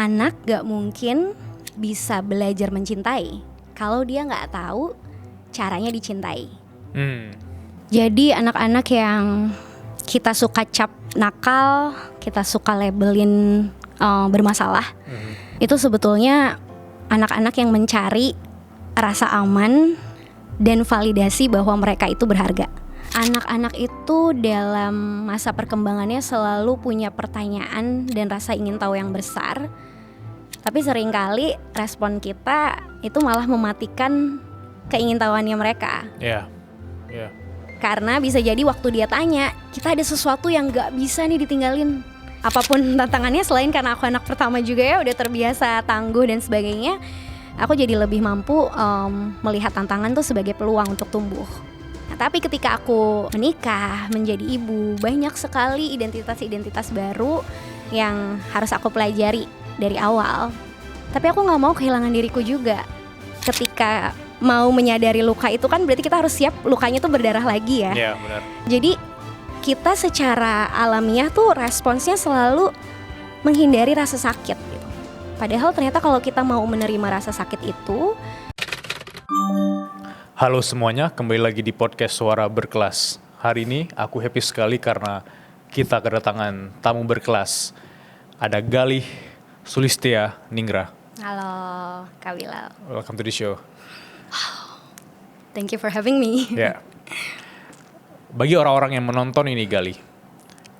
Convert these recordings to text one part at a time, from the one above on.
anak gak mungkin bisa belajar mencintai kalau dia gak tahu caranya dicintai. Jadi anak-anak yang kita suka cap nakal, kita suka labelin bermasalah, itu sebetulnya anak-anak yang mencari rasa aman dan validasi bahwa mereka itu berharga. Anak-anak itu dalam masa perkembangannya selalu punya pertanyaan dan rasa ingin tahu yang besar. Tapi seringkali respon kita itu malah mematikan keingintahuannya mereka. Karena bisa jadi waktu dia tanya, kita ada sesuatu yang gak bisa nih ditinggalin. Apapun tantangannya, selain karena aku anak pertama juga ya, udah terbiasa tangguh dan sebagainya, aku jadi lebih mampu melihat tantangan tuh sebagai peluang untuk tumbuh. Tapi ketika aku menikah, menjadi ibu, banyak sekali identitas-identitas baru yang harus aku pelajari dari awal. Tapi aku gak mau kehilangan diriku juga. Ketika mau menyadari luka itu kan berarti kita harus siap lukanya tuh berdarah lagi ya. Iya, benar. Jadi kita secara alamiah tuh responsnya selalu menghindari rasa sakit gitu. Padahal ternyata kalau kita mau menerima rasa sakit itu. Halo semuanya, kembali lagi di podcast Suara Berkelas. Hari ini aku happy sekali karena kita kedatangan tamu berkelas. Ada Galih Sulistia Ninggra. Halo Kak Bilal. Welcome to the show. Thank you for having me. Ya. Bagi orang-orang yang menonton ini Galih,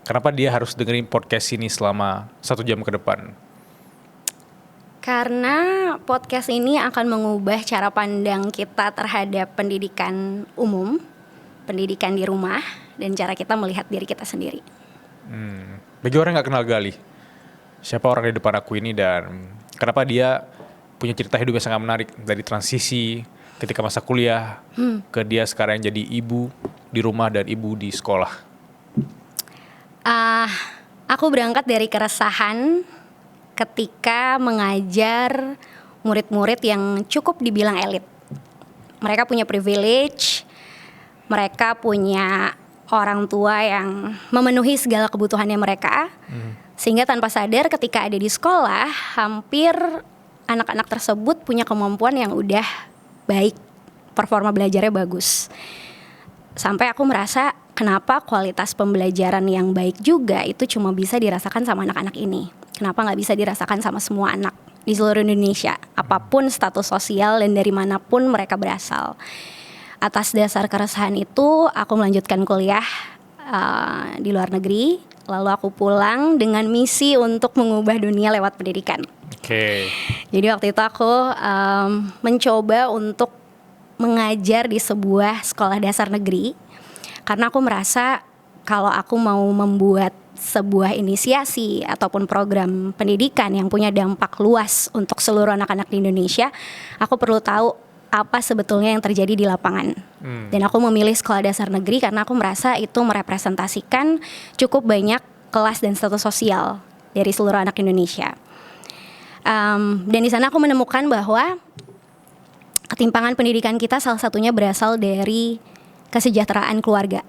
kenapa dia harus dengerin podcast ini selama 1 jam ke depan? Karena podcast ini akan mengubah cara pandang kita terhadap pendidikan umum, pendidikan di rumah, dan cara kita melihat diri kita sendiri. Bagi orang yang gak kenal Galih, siapa orang di depan aku ini dan kenapa dia punya cerita hidup yang sangat menarik dari transisi ketika masa kuliah ke dia sekarang jadi ibu di rumah dan ibu di sekolah? Aku berangkat dari keresahan ketika mengajar murid-murid yang cukup dibilang elit. Mereka punya privilege, mereka punya orang tua yang memenuhi segala kebutuhannya mereka. Sehingga tanpa sadar ketika ada di sekolah, hampir anak-anak tersebut punya kemampuan yang udah baik, performa belajarnya bagus. Sampai aku merasa kenapa kualitas pembelajaran yang baik juga itu cuma bisa dirasakan sama anak-anak ini. Kenapa gak bisa dirasakan sama semua anak di seluruh Indonesia, apapun status sosial dan dari manapun mereka berasal. Atas dasar keresahan itu, aku melanjutkan kuliah di luar negeri. Lalu aku pulang dengan misi untuk mengubah dunia lewat pendidikan. Jadi waktu itu aku mencoba untuk mengajar di sebuah sekolah dasar negeri. Karena aku merasa kalau aku mau membuat sebuah inisiasi ataupun program pendidikan yang punya dampak luas untuk seluruh anak-anak di Indonesia, aku perlu tahu apa sebetulnya yang terjadi di lapangan. Dan aku memilih sekolah dasar negeri karena aku merasa itu merepresentasikan cukup banyak kelas dan status sosial dari seluruh anak Indonesia. Dan di sana aku menemukan bahwa ketimpangan pendidikan kita salah satunya berasal dari kesejahteraan keluarga,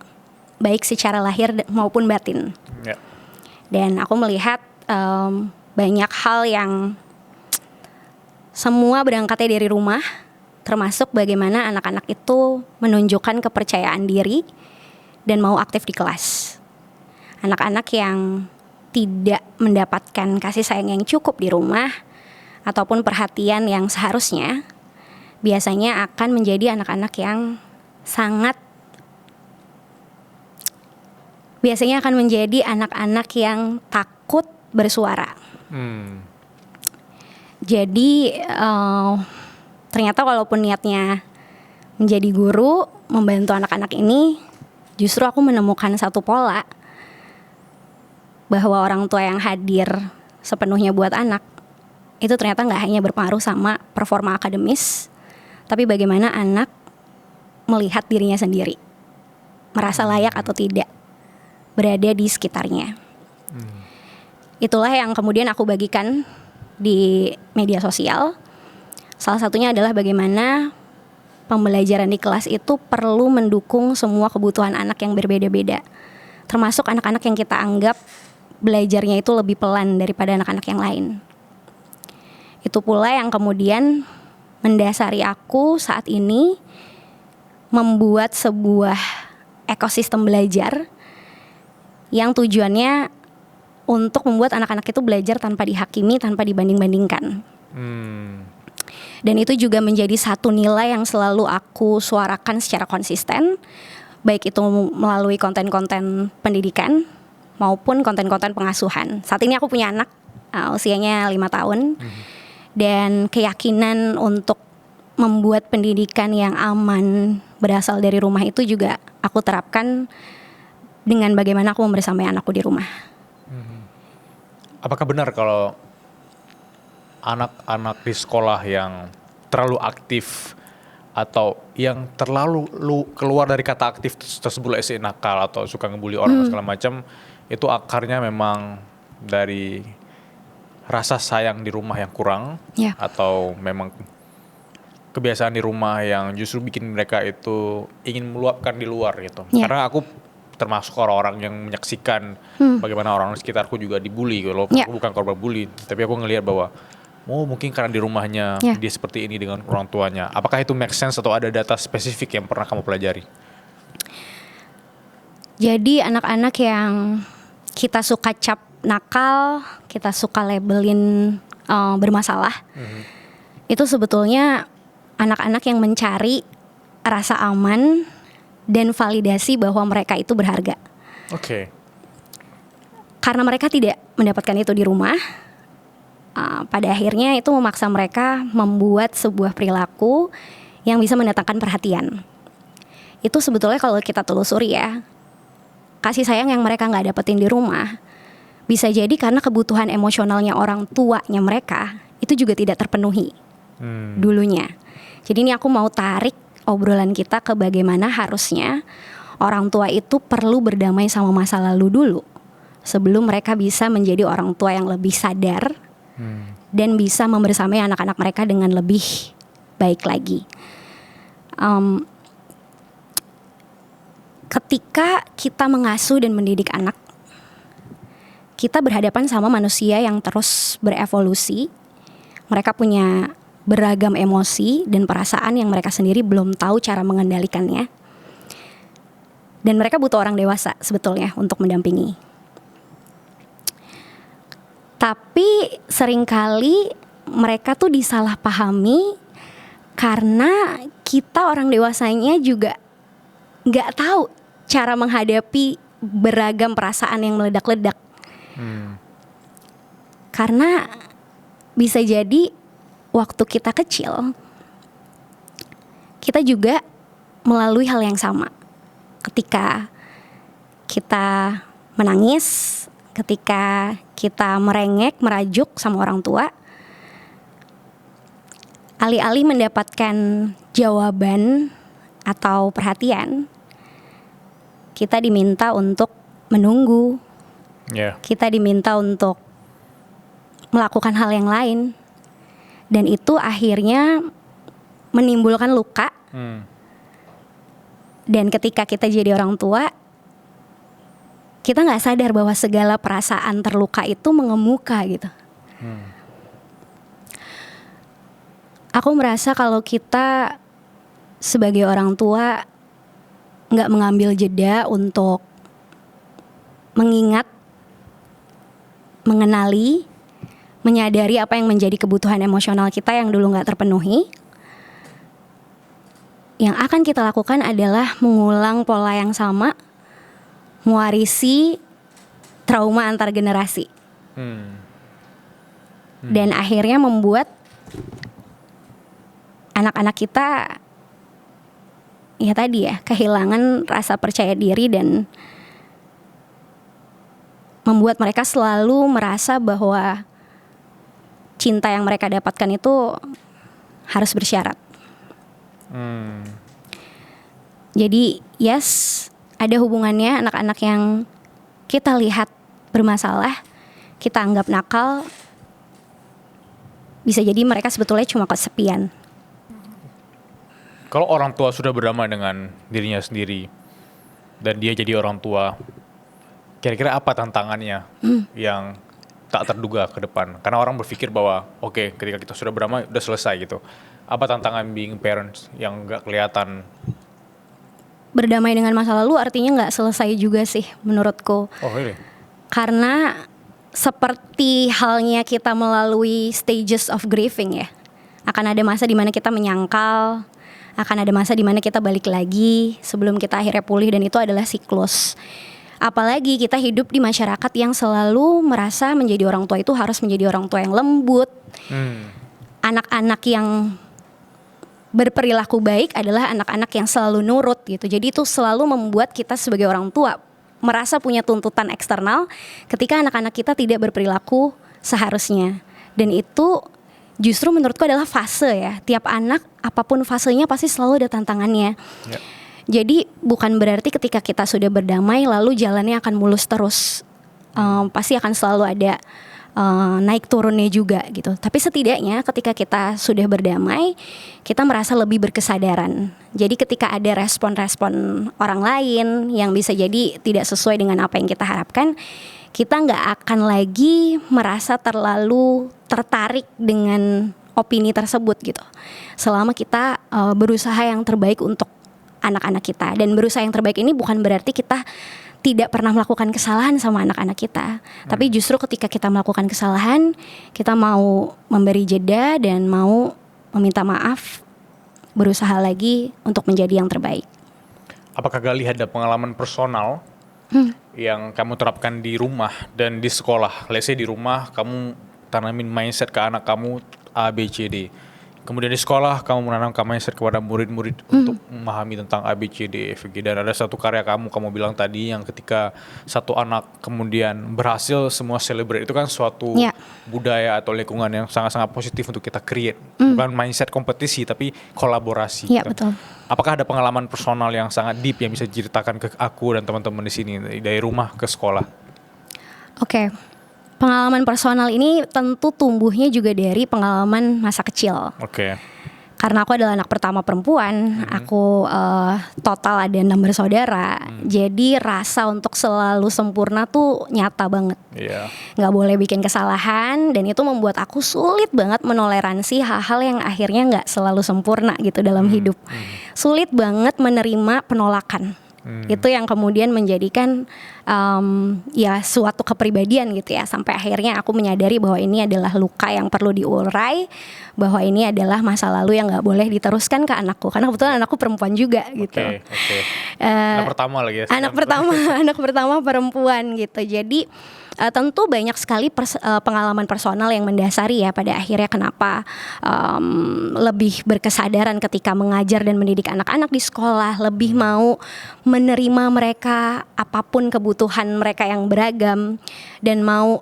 baik secara lahir maupun batin. Dan aku melihat banyak hal yang semua berangkatnya dari rumah, termasuk bagaimana anak-anak itu menunjukkan kepercayaan diri dan mau aktif di kelas. Anak-anak yang tidak mendapatkan kasih sayang yang cukup di rumah ataupun perhatian yang seharusnya, biasanya akan menjadi anak-anak yang biasanya akan menjadi anak-anak yang takut bersuara. Jadi ternyata walaupun niatnya menjadi guru, membantu anak-anak ini, justru aku menemukan satu pola bahwa orang tua yang hadir sepenuhnya buat anak itu ternyata gak hanya berpengaruh sama performa akademis, tapi bagaimana anak melihat dirinya sendiri, merasa layak atau tidak berada di sekitarnya. Itulah yang kemudian aku bagikan di media sosial. Salah satunya adalah bagaimana pembelajaran di kelas itu perlu mendukung semua kebutuhan anak yang berbeda-beda, termasuk anak-anak yang kita anggap belajarnya itu lebih pelan daripada anak-anak yang lain. Itu pula yang kemudian mendasari aku saat ini membuat sebuah ekosistem belajar yang tujuannya untuk membuat anak-anak itu belajar tanpa dihakimi, tanpa dibanding-bandingkan. Dan itu juga menjadi satu nilai yang selalu aku suarakan secara konsisten, baik itu melalui konten-konten pendidikan maupun konten-konten pengasuhan. Saat ini aku punya anak usianya 5 tahun, dan keyakinan untuk membuat pendidikan yang aman berasal dari rumah itu juga aku terapkan dengan bagaimana aku membersamai anakku di rumah. Apakah benar kalau anak-anak di sekolah yang terlalu aktif atau yang terlalu keluar dari kata aktif tersebut, nakal atau suka ngebully orang segala macam, itu akarnya memang dari rasa sayang di rumah yang kurang, atau memang kebiasaan di rumah yang justru bikin mereka itu ingin meluapkan di luar gitu? Karena aku termasuk orang-orang yang menyaksikan bagaimana orang sekitarku juga dibully. Kalau aku bukan korban bully, tapi aku ngelihat bahwa mungkin karena di rumahnya dia seperti ini dengan orang tuanya. Apakah itu make sense atau ada data spesifik yang pernah kamu pelajari? Jadi anak-anak yang kita suka cap nakal, kita suka labelin bermasalah, itu sebetulnya anak-anak yang mencari rasa aman dan validasi bahwa mereka itu berharga. Karena mereka tidak mendapatkan itu di rumah, pada akhirnya itu memaksa mereka membuat sebuah perilaku yang bisa mendatangkan perhatian. Itu sebetulnya kalau kita telusuri ya, kasih sayang yang mereka gak dapetin di rumah bisa jadi karena kebutuhan emosionalnya orang tuanya mereka itu juga tidak terpenuhi dulunya. Jadi ini aku mau tarik obrolan kita ke bagaimana harusnya orang tua itu perlu berdamai sama masa lalu dulu sebelum mereka bisa menjadi orang tua yang lebih sadar dan bisa membersamai anak-anak mereka dengan lebih baik lagi. Ketika kita mengasuh dan mendidik anak, kita berhadapan sama manusia yang terus berevolusi. Mereka punya beragam emosi dan perasaan yang mereka sendiri belum tahu cara mengendalikannya. Dan mereka butuh orang dewasa sebetulnya untuk mendampingi. Tapi seringkali mereka tuh disalahpahami karena kita orang dewasanya juga gak tahu cara menghadapi beragam perasaan yang meledak-ledak. Karena bisa jadi waktu kita kecil, kita juga melalui hal yang sama. Ketika kita menangis, ketika kita merengek, merajuk sama orang tua, alih-alih mendapatkan jawaban atau perhatian, kita diminta untuk menunggu. Kita diminta untuk melakukan hal yang lain. Dan itu akhirnya menimbulkan luka. Dan ketika kita jadi orang tua, kita gak sadar bahwa segala perasaan terluka itu mengemuka gitu. Aku merasa kalau kita sebagai orang tua gak mengambil jeda untuk mengingat, mengenali, menyadari apa yang menjadi kebutuhan emosional kita yang dulu gak terpenuhi, yang akan kita lakukan adalah mengulang pola yang sama, mewarisi trauma antar generasi. Dan akhirnya membuat anak-anak kita ya tadi ya, kehilangan rasa percaya diri dan membuat mereka selalu merasa bahwa cinta yang mereka dapatkan itu harus bersyarat. Jadi yes, ada hubungannya anak-anak yang kita lihat bermasalah, kita anggap nakal, bisa jadi mereka sebetulnya cuma kesepian. Kalau orang tua sudah berdamai dengan dirinya sendiri dan dia jadi orang tua, kira-kira apa tantangannya yang tak terduga ke depan? Karena orang berpikir bahwa oke, ketika kita sudah berdamai udah selesai gitu. Apa tantangan being parents yang nggak kelihatan? Berdamai dengan masa lalu artinya nggak selesai juga sih menurutku. Oh really? Karena seperti halnya kita melalui stages of grieving ya. Akan ada masa di mana kita menyangkal, akan ada masa di mana kita balik lagi sebelum kita akhirnya pulih, dan itu adalah siklus. Apalagi kita hidup di masyarakat yang selalu merasa menjadi orang tua itu harus menjadi orang tua yang lembut. Anak-anak yang berperilaku baik adalah anak-anak yang selalu nurut gitu. Jadi itu selalu membuat kita sebagai orang tua merasa punya tuntutan eksternal ketika anak-anak kita tidak berperilaku seharusnya. Dan itu justru menurutku adalah fase ya. Tiap anak apapun fasenya pasti selalu ada tantangannya. Yep. Jadi bukan berarti ketika kita sudah berdamai lalu jalannya akan mulus terus. Pasti akan selalu ada naik turunnya juga gitu. Tapi setidaknya ketika kita sudah berdamai, kita merasa lebih berkesadaran. Jadi ketika ada respon-respon orang lain yang bisa jadi tidak sesuai dengan apa yang kita harapkan, kita nggak akan lagi merasa terlalu tertarik dengan opini tersebut gitu. Selama kita berusaha yang terbaik untuk anak-anak kita. Dan berusaha yang terbaik ini bukan berarti kita tidak pernah melakukan kesalahan sama anak-anak kita. Tapi justru ketika kita melakukan kesalahan, kita mau memberi jeda dan mau meminta maaf, berusaha lagi untuk menjadi yang terbaik. Apakah Gali ada pengalaman personal yang kamu terapkan di rumah dan di sekolah? Let's say di rumah kamu tanamin mindset ke anak kamu A, B, C, D. Kemudian di sekolah kamu menanamkan mindset kepada murid-murid untuk memahami tentang A, B, C, D, F, G. Dan ada satu karya kamu bilang tadi yang ketika satu anak kemudian berhasil semua celebrate. Itu kan suatu budaya atau lingkungan yang sangat-sangat positif untuk kita create. Bukan mindset kompetisi tapi kolaborasi. Iya, gitu. betul. Apakah ada pengalaman personal yang sangat deep yang bisa diceritakan ke aku dan teman-teman di sini dari rumah ke sekolah? Oke. Pengalaman personal ini tentu tumbuhnya juga dari pengalaman masa kecil. Oke. Karena aku adalah anak pertama perempuan, aku total ada 6 bersaudara. Jadi rasa untuk selalu sempurna tuh nyata banget. Iya. Nggak boleh bikin kesalahan, dan itu membuat aku sulit banget menoleransi hal-hal yang akhirnya nggak selalu sempurna gitu dalam hidup. Sulit banget menerima penolakan. Itu yang kemudian menjadikan ya suatu kepribadian gitu ya, sampai akhirnya aku menyadari bahwa ini adalah luka yang perlu diurai, bahwa ini adalah masa lalu yang nggak boleh diteruskan ke anakku, karena kebetulan anakku perempuan juga gitu. Anak pertama lagi ya. Anak pertama perempuan gitu. Jadi tentu banyak sekali pengalaman personal yang mendasari ya pada akhirnya kenapa lebih berkesadaran ketika mengajar dan mendidik anak-anak di sekolah, lebih mau menerima mereka apapun kebutuhan mereka yang beragam, dan mau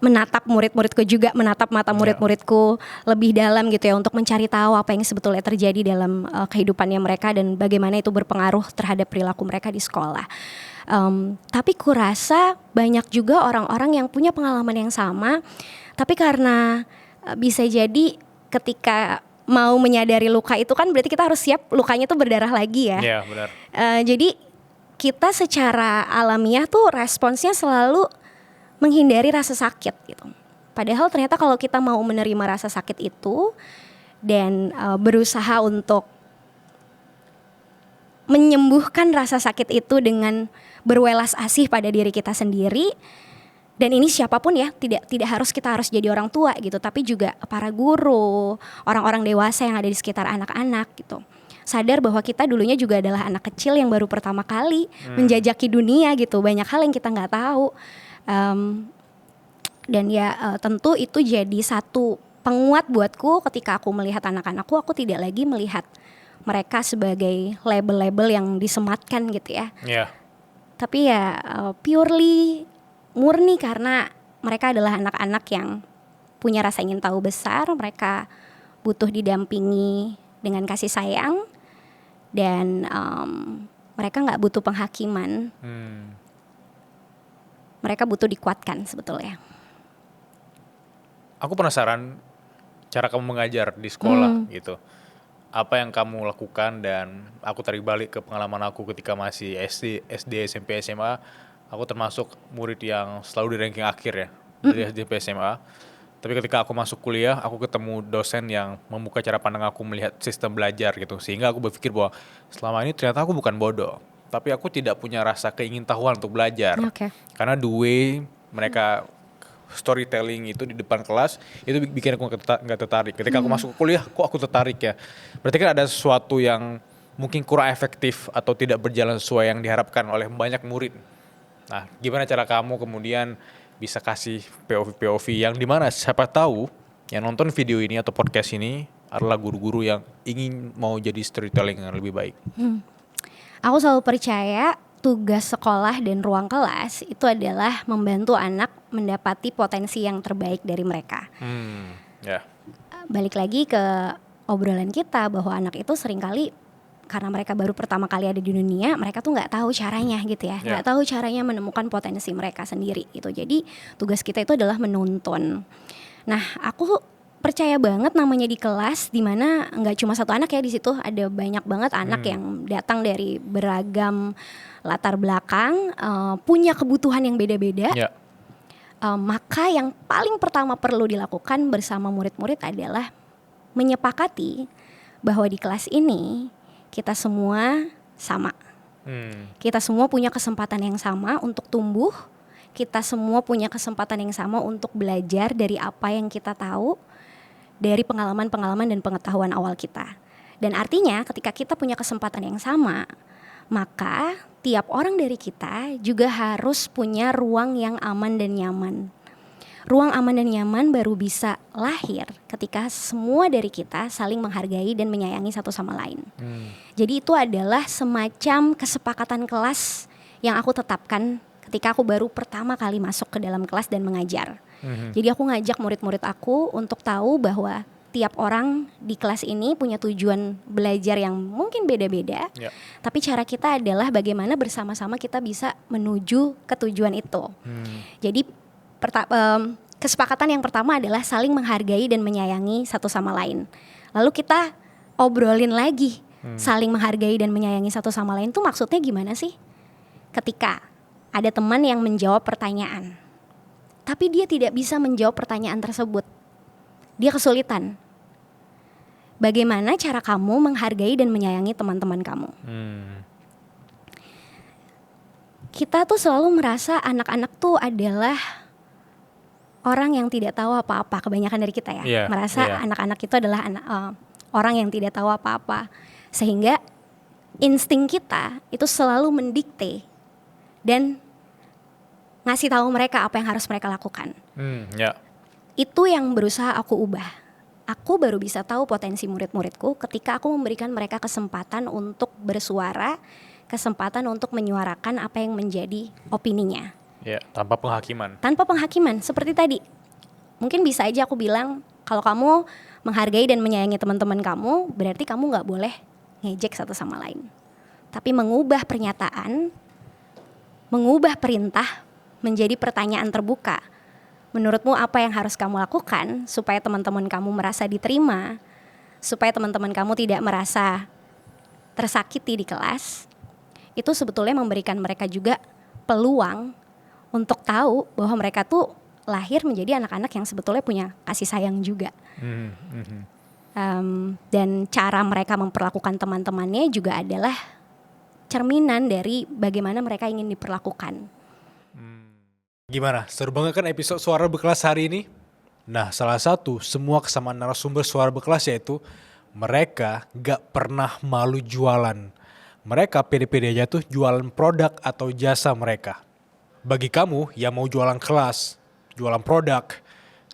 menatap murid-muridku juga, menatap mata murid-muridku lebih dalam gitu ya, untuk mencari tahu apa yang sebetulnya terjadi dalam kehidupannya mereka dan bagaimana itu berpengaruh terhadap perilaku mereka di sekolah. Tapi kurasa banyak juga orang-orang yang punya pengalaman yang sama, tapi karena bisa jadi ketika mau menyadari luka itu kan berarti kita harus siap lukanya tuh berdarah lagi ya. Iya, benar. Jadi kita secara alamiah tuh responsnya selalu menghindari rasa sakit gitu. Padahal ternyata kalau kita mau menerima rasa sakit itu dan berusaha untuk menyembuhkan rasa sakit itu dengan berwelas asih pada diri kita sendiri, dan ini siapapun ya, tidak harus kita harus jadi orang tua gitu, tapi juga para guru, orang-orang dewasa yang ada di sekitar anak-anak gitu. Sadar bahwa kita dulunya juga adalah anak kecil yang baru pertama kali menjajaki dunia gitu, banyak hal yang kita nggak tahu. Dan ya tentu itu jadi satu penguat buatku ketika aku melihat anak-anakku, aku tidak lagi melihat mereka sebagai label-label yang disematkan gitu ya. Iya. Tapi ya purely murni karena mereka adalah anak-anak yang punya rasa ingin tahu besar, mereka butuh didampingi dengan kasih sayang, dan mereka nggak butuh penghakiman. Mereka butuh dikuatkan sebetulnya. Aku penasaran cara kamu mengajar di sekolah gitu. Apa yang kamu lakukan, dan aku tarik balik ke pengalaman aku ketika masih SD, SMP, SMA. Aku termasuk murid yang selalu di ranking akhir ya, dari SD sampai SMA. Tapi ketika aku masuk kuliah, aku ketemu dosen yang membuka cara pandang aku melihat sistem belajar gitu. Sehingga aku berpikir bahwa selama ini ternyata aku bukan bodoh. Tapi aku tidak punya rasa keingintahuan untuk belajar. Oke. Karena the way mereka storytelling itu di depan kelas, itu bikin aku nggak tertarik. Ketika aku masuk ke kuliah, kok aku tertarik ya? Berarti kan ada sesuatu yang mungkin kurang efektif atau tidak berjalan sesuai yang diharapkan oleh banyak murid. Nah, gimana cara kamu kemudian bisa kasih POV yang dimana siapa tahu yang nonton video ini atau podcast ini adalah guru-guru yang ingin mau jadi storytelling yang lebih baik. Aku selalu percaya tugas sekolah dan ruang kelas itu adalah membantu anak mendapati potensi yang terbaik dari mereka. Ya. Balik lagi ke obrolan kita bahwa anak itu seringkali karena mereka baru pertama kali ada di dunia, mereka tuh nggak tahu caranya gitu ya, nggak tahu caranya menemukan potensi mereka sendiri gitu. Jadi tugas kita itu adalah menuntun. Nah, aku percaya banget namanya di kelas, dimana nggak cuma satu anak ya, di situ ada banyak banget anak yang datang dari beragam latar belakang, punya kebutuhan yang beda-beda. Ya. Maka yang paling pertama perlu dilakukan bersama murid-murid adalah menyepakati bahwa di kelas ini kita semua sama. Kita semua punya kesempatan yang sama untuk tumbuh. Kita semua punya kesempatan yang sama untuk belajar dari apa yang kita tahu, dari pengalaman-pengalaman dan pengetahuan awal kita. Dan artinya ketika kita punya kesempatan yang sama, maka tiap orang dari kita juga harus punya ruang yang aman dan nyaman. Ruang aman dan nyaman baru bisa lahir ketika semua dari kita saling menghargai dan menyayangi satu sama lain. Jadi itu adalah semacam kesepakatan kelas yang aku tetapkan ketika aku baru pertama kali masuk ke dalam kelas dan mengajar. Jadi aku ngajak murid-murid aku untuk tahu bahwa tiap orang di kelas ini punya tujuan belajar yang mungkin beda-beda. Tapi cara kita adalah bagaimana bersama-sama kita bisa menuju ke tujuan itu. Jadi kesepakatan yang pertama adalah saling menghargai dan menyayangi satu sama lain. Lalu kita obrolin lagi, saling menghargai dan menyayangi satu sama lain itu maksudnya gimana sih? Ketika ada teman yang menjawab pertanyaan, tapi dia tidak bisa menjawab pertanyaan tersebut, dia kesulitan. Bagaimana cara kamu menghargai dan menyayangi teman-teman kamu? Kita tuh selalu merasa anak-anak tuh adalah orang yang tidak tahu apa-apa, kebanyakan dari kita ya, merasa anak-anak itu adalah orang yang tidak tahu apa-apa, sehingga insting kita itu selalu mendikte dan ngasih tahu mereka apa yang harus mereka lakukan. Itu yang berusaha aku ubah. Aku baru bisa tahu potensi murid-muridku ketika aku memberikan mereka kesempatan untuk bersuara, kesempatan untuk menyuarakan apa yang menjadi opininya. Ya, tanpa penghakiman. Tanpa penghakiman, seperti tadi. Mungkin bisa aja aku bilang, kalau kamu menghargai dan menyayangi teman-teman kamu, berarti kamu gak boleh ngejek satu sama lain. Tapi mengubah pernyataan, mengubah perintah menjadi pertanyaan terbuka. Menurutmu apa yang harus kamu lakukan supaya teman-teman kamu merasa diterima, supaya teman-teman kamu tidak merasa tersakiti di kelas, itu sebetulnya memberikan mereka juga peluang untuk tahu bahwa mereka tuh lahir menjadi anak-anak yang sebetulnya punya kasih sayang juga. Dan cara mereka memperlakukan teman-temannya juga adalah cerminan dari bagaimana mereka ingin diperlakukan. Gimana? Seru banget kan episode Suara Berkelas hari ini? Nah, salah satu semua kesamaan narasumber Suara Berkelas yaitu mereka gak pernah malu jualan. Mereka pede-pede aja tuh jualan produk atau jasa mereka. Bagi kamu yang mau jualan kelas, jualan produk,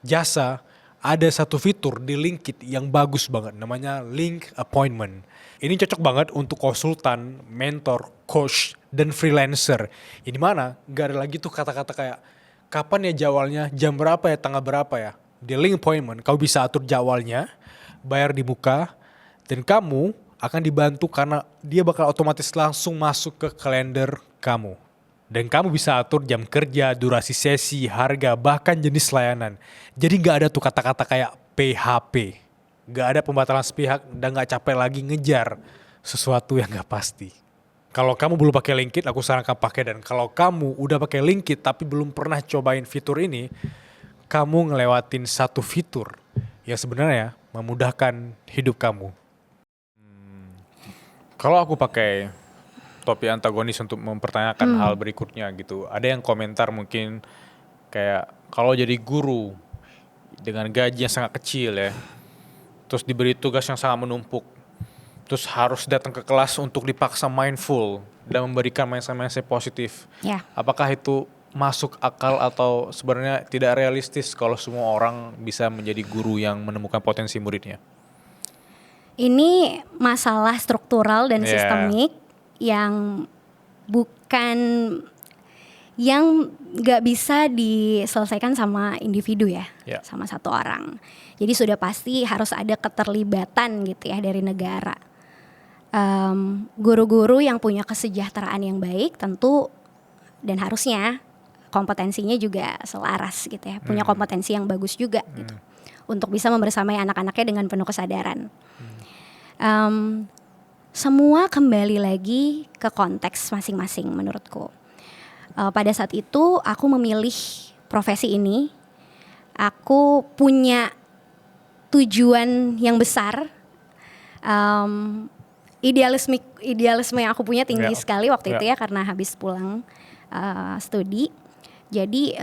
jasa, ada satu fitur di Linkit yang bagus banget, namanya Link Appointment. Ini cocok banget untuk konsultan, mentor, coach, dan freelancer. Ini mana gak ada lagi tuh kata-kata kayak kapan ya jadwalnya, jam berapa ya, tanggal berapa ya. Di Link Appointment kau bisa atur jadwalnya, bayar di muka, dan kamu akan dibantu karena dia bakal otomatis langsung masuk ke kalender kamu. Dan kamu bisa atur jam kerja, durasi sesi, harga, bahkan jenis layanan. Jadi gak ada tuh kata-kata kayak PHP. Gak ada pembatalan sepihak dan gak capek lagi ngejar sesuatu yang gak pasti. Kalau kamu belum pakai LinkedIn, aku sarankan pakai. Dan kalau kamu udah pakai LinkedIn tapi belum pernah cobain fitur ini, kamu ngelewatin satu fitur yang sebenarnya memudahkan hidup kamu. Kalau aku pakai topik antagonis untuk mempertanyakan hal berikutnya gitu, ada yang komentar mungkin kayak kalau jadi guru dengan gaji yang sangat kecil ya, terus diberi tugas yang sangat menumpuk, terus harus datang ke kelas untuk dipaksa mindful dan memberikan mindset-mindset positif. Ya. Apakah itu masuk akal atau sebenarnya tidak realistis kalau semua orang bisa menjadi guru yang menemukan potensi muridnya? Ini masalah struktural dan Yeah. sistemik yang bukan yang nggak bisa diselesaikan sama individu ya, Yeah. sama satu orang. Jadi sudah pasti harus ada keterlibatan gitu ya dari negara. Guru-guru yang punya kesejahteraan yang baik tentu dan harusnya kompetensinya juga selaras gitu ya, punya kompetensi yang bagus juga gitu untuk bisa membersamai anak-anaknya dengan penuh kesadaran. Semua kembali lagi ke konteks masing-masing menurutku. Pada saat itu aku memilih profesi ini, aku punya tujuan yang besar. Idealisme yang aku punya tinggi Ya. sekali waktu itu Ya. ya, karena habis pulang studi. Jadi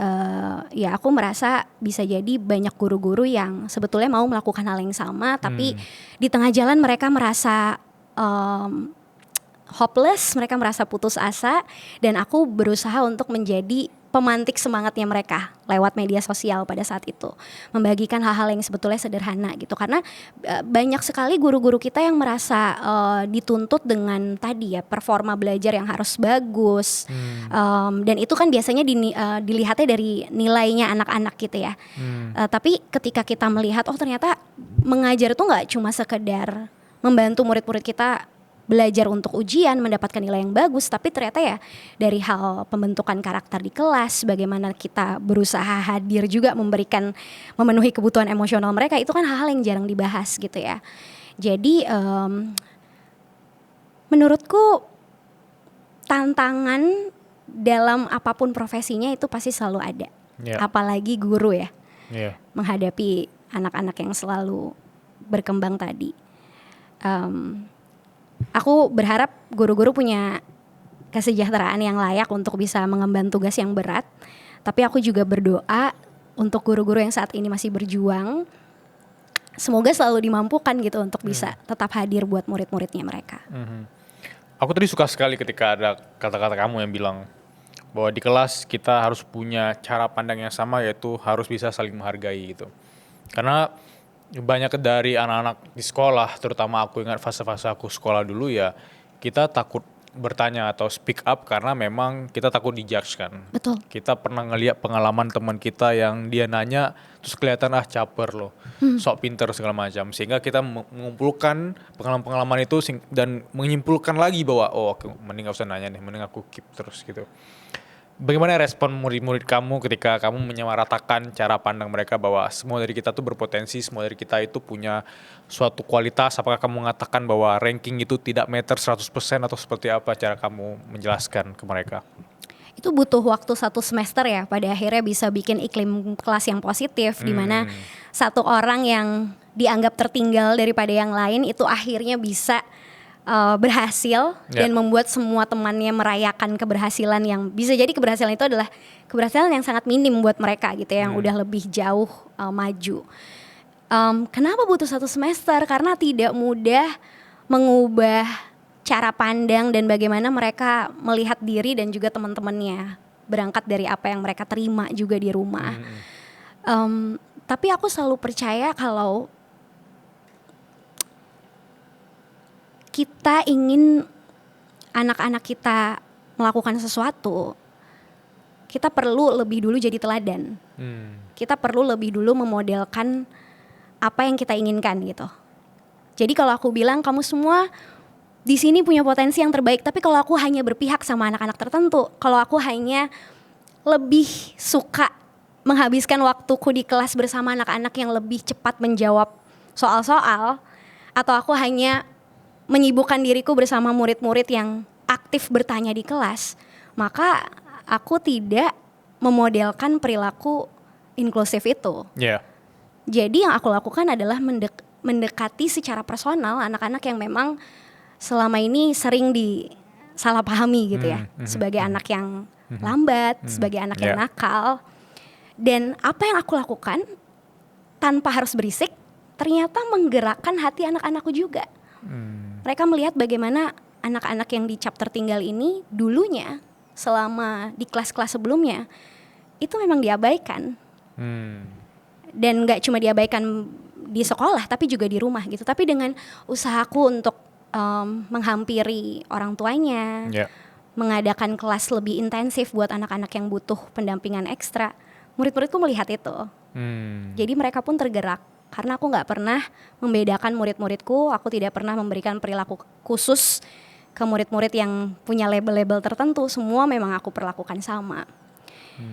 ya aku merasa bisa jadi banyak guru-guru yang sebetulnya mau melakukan hal yang sama, tapi di tengah jalan mereka merasa hopeless, mereka merasa putus asa, dan aku berusaha untuk menjadi pemantik semangatnya mereka lewat media sosial pada saat itu, membagikan hal-hal yang sebetulnya sederhana gitu, karena banyak sekali guru-guru kita yang merasa dituntut dengan tadi ya performa belajar yang harus bagus, dan itu kan biasanya dilihatnya dari nilainya anak-anak gitu ya. Tapi ketika kita melihat oh ternyata mengajar itu nggak cuma sekedar membantu murid-murid kita belajar untuk ujian, mendapatkan nilai yang bagus, tapi ternyata ya dari hal pembentukan karakter di kelas, bagaimana kita berusaha hadir juga memenuhi kebutuhan emosional mereka, itu kan hal-hal yang jarang dibahas gitu ya. Jadi menurutku tantangan dalam apapun profesinya itu pasti selalu ada, apalagi guru ya, menghadapi anak-anak yang selalu berkembang tadi. Aku berharap guru-guru punya kesejahteraan yang layak untuk bisa mengemban tugas yang berat. Tapi aku juga berdoa untuk guru-guru yang saat ini masih berjuang, semoga selalu dimampukan gitu untuk bisa tetap hadir buat murid-muridnya mereka. Aku tadi suka sekali ketika ada kata-kata kamu yang bilang bahwa di kelas kita harus punya cara pandang yang sama, yaitu harus bisa saling menghargai gitu. Karena banyak dari anak-anak di sekolah, terutama aku ingat fase-fase aku sekolah dulu ya, kita takut bertanya atau speak up karena memang kita takut dijudge kan. Betul. Kita pernah ngeliat pengalaman teman kita yang dia nanya terus kelihatan caper loh, sok pinter segala macam, sehingga kita mengumpulkan pengalaman-pengalaman itu dan menyimpulkan lagi bahwa oh aku mending gak usah nanya nih, mending aku keep terus gitu. Bagaimana respon murid-murid kamu ketika kamu menyamaratakan cara pandang mereka bahwa semua dari kita tuh berpotensi, semua dari kita itu punya suatu kualitas? Apakah kamu mengatakan bahwa ranking itu tidak matter 100% atau seperti apa cara kamu menjelaskan ke mereka? Itu butuh waktu 1 semester ya, pada akhirnya bisa bikin iklim kelas yang positif, di mana satu orang yang dianggap tertinggal daripada yang lain itu akhirnya bisa berhasil dan membuat semua temannya merayakan keberhasilan yang bisa jadi keberhasilan itu adalah keberhasilan yang sangat minim buat mereka gitu ya, yang udah lebih jauh maju. Kenapa butuh 1 semester? Karena tidak mudah mengubah cara pandang dan bagaimana mereka melihat diri dan juga teman-temannya, berangkat dari apa yang mereka terima juga di rumah. Tapi aku selalu percaya kalau kita ingin anak-anak kita melakukan sesuatu, kita perlu lebih dulu jadi teladan. Kita perlu lebih dulu memodelkan apa yang kita inginkan gitu. Jadi kalau aku bilang kamu semua di sini punya potensi yang terbaik, tapi kalau aku hanya berpihak sama anak-anak tertentu, kalau aku hanya lebih suka menghabiskan waktuku di kelas bersama anak-anak yang lebih cepat menjawab soal-soal, atau aku hanya menyibukkan diriku bersama murid-murid yang aktif bertanya di kelas, maka aku tidak memodelkan perilaku inklusif itu. Ya. Jadi yang aku lakukan adalah mendekati secara personal anak-anak yang memang selama ini sering disalahpahami gitu ya, sebagai anak yang lambat, sebagai anak yang nakal. Dan apa yang aku lakukan tanpa harus berisik, ternyata menggerakkan hati anak-anakku juga. Mereka melihat bagaimana anak-anak yang dicap tertinggal ini dulunya selama di kelas-kelas sebelumnya itu memang diabaikan. Dan gak cuma diabaikan di sekolah tapi juga di rumah gitu. Tapi dengan usahaku untuk menghampiri orang tuanya, mengadakan kelas lebih intensif buat anak-anak yang butuh pendampingan ekstra, murid-muridku melihat itu. Jadi mereka pun tergerak. Karena aku gak pernah membedakan murid-muridku, aku tidak pernah memberikan perilaku khusus ke murid-murid yang punya label-label tertentu. Semua memang aku perlakukan sama.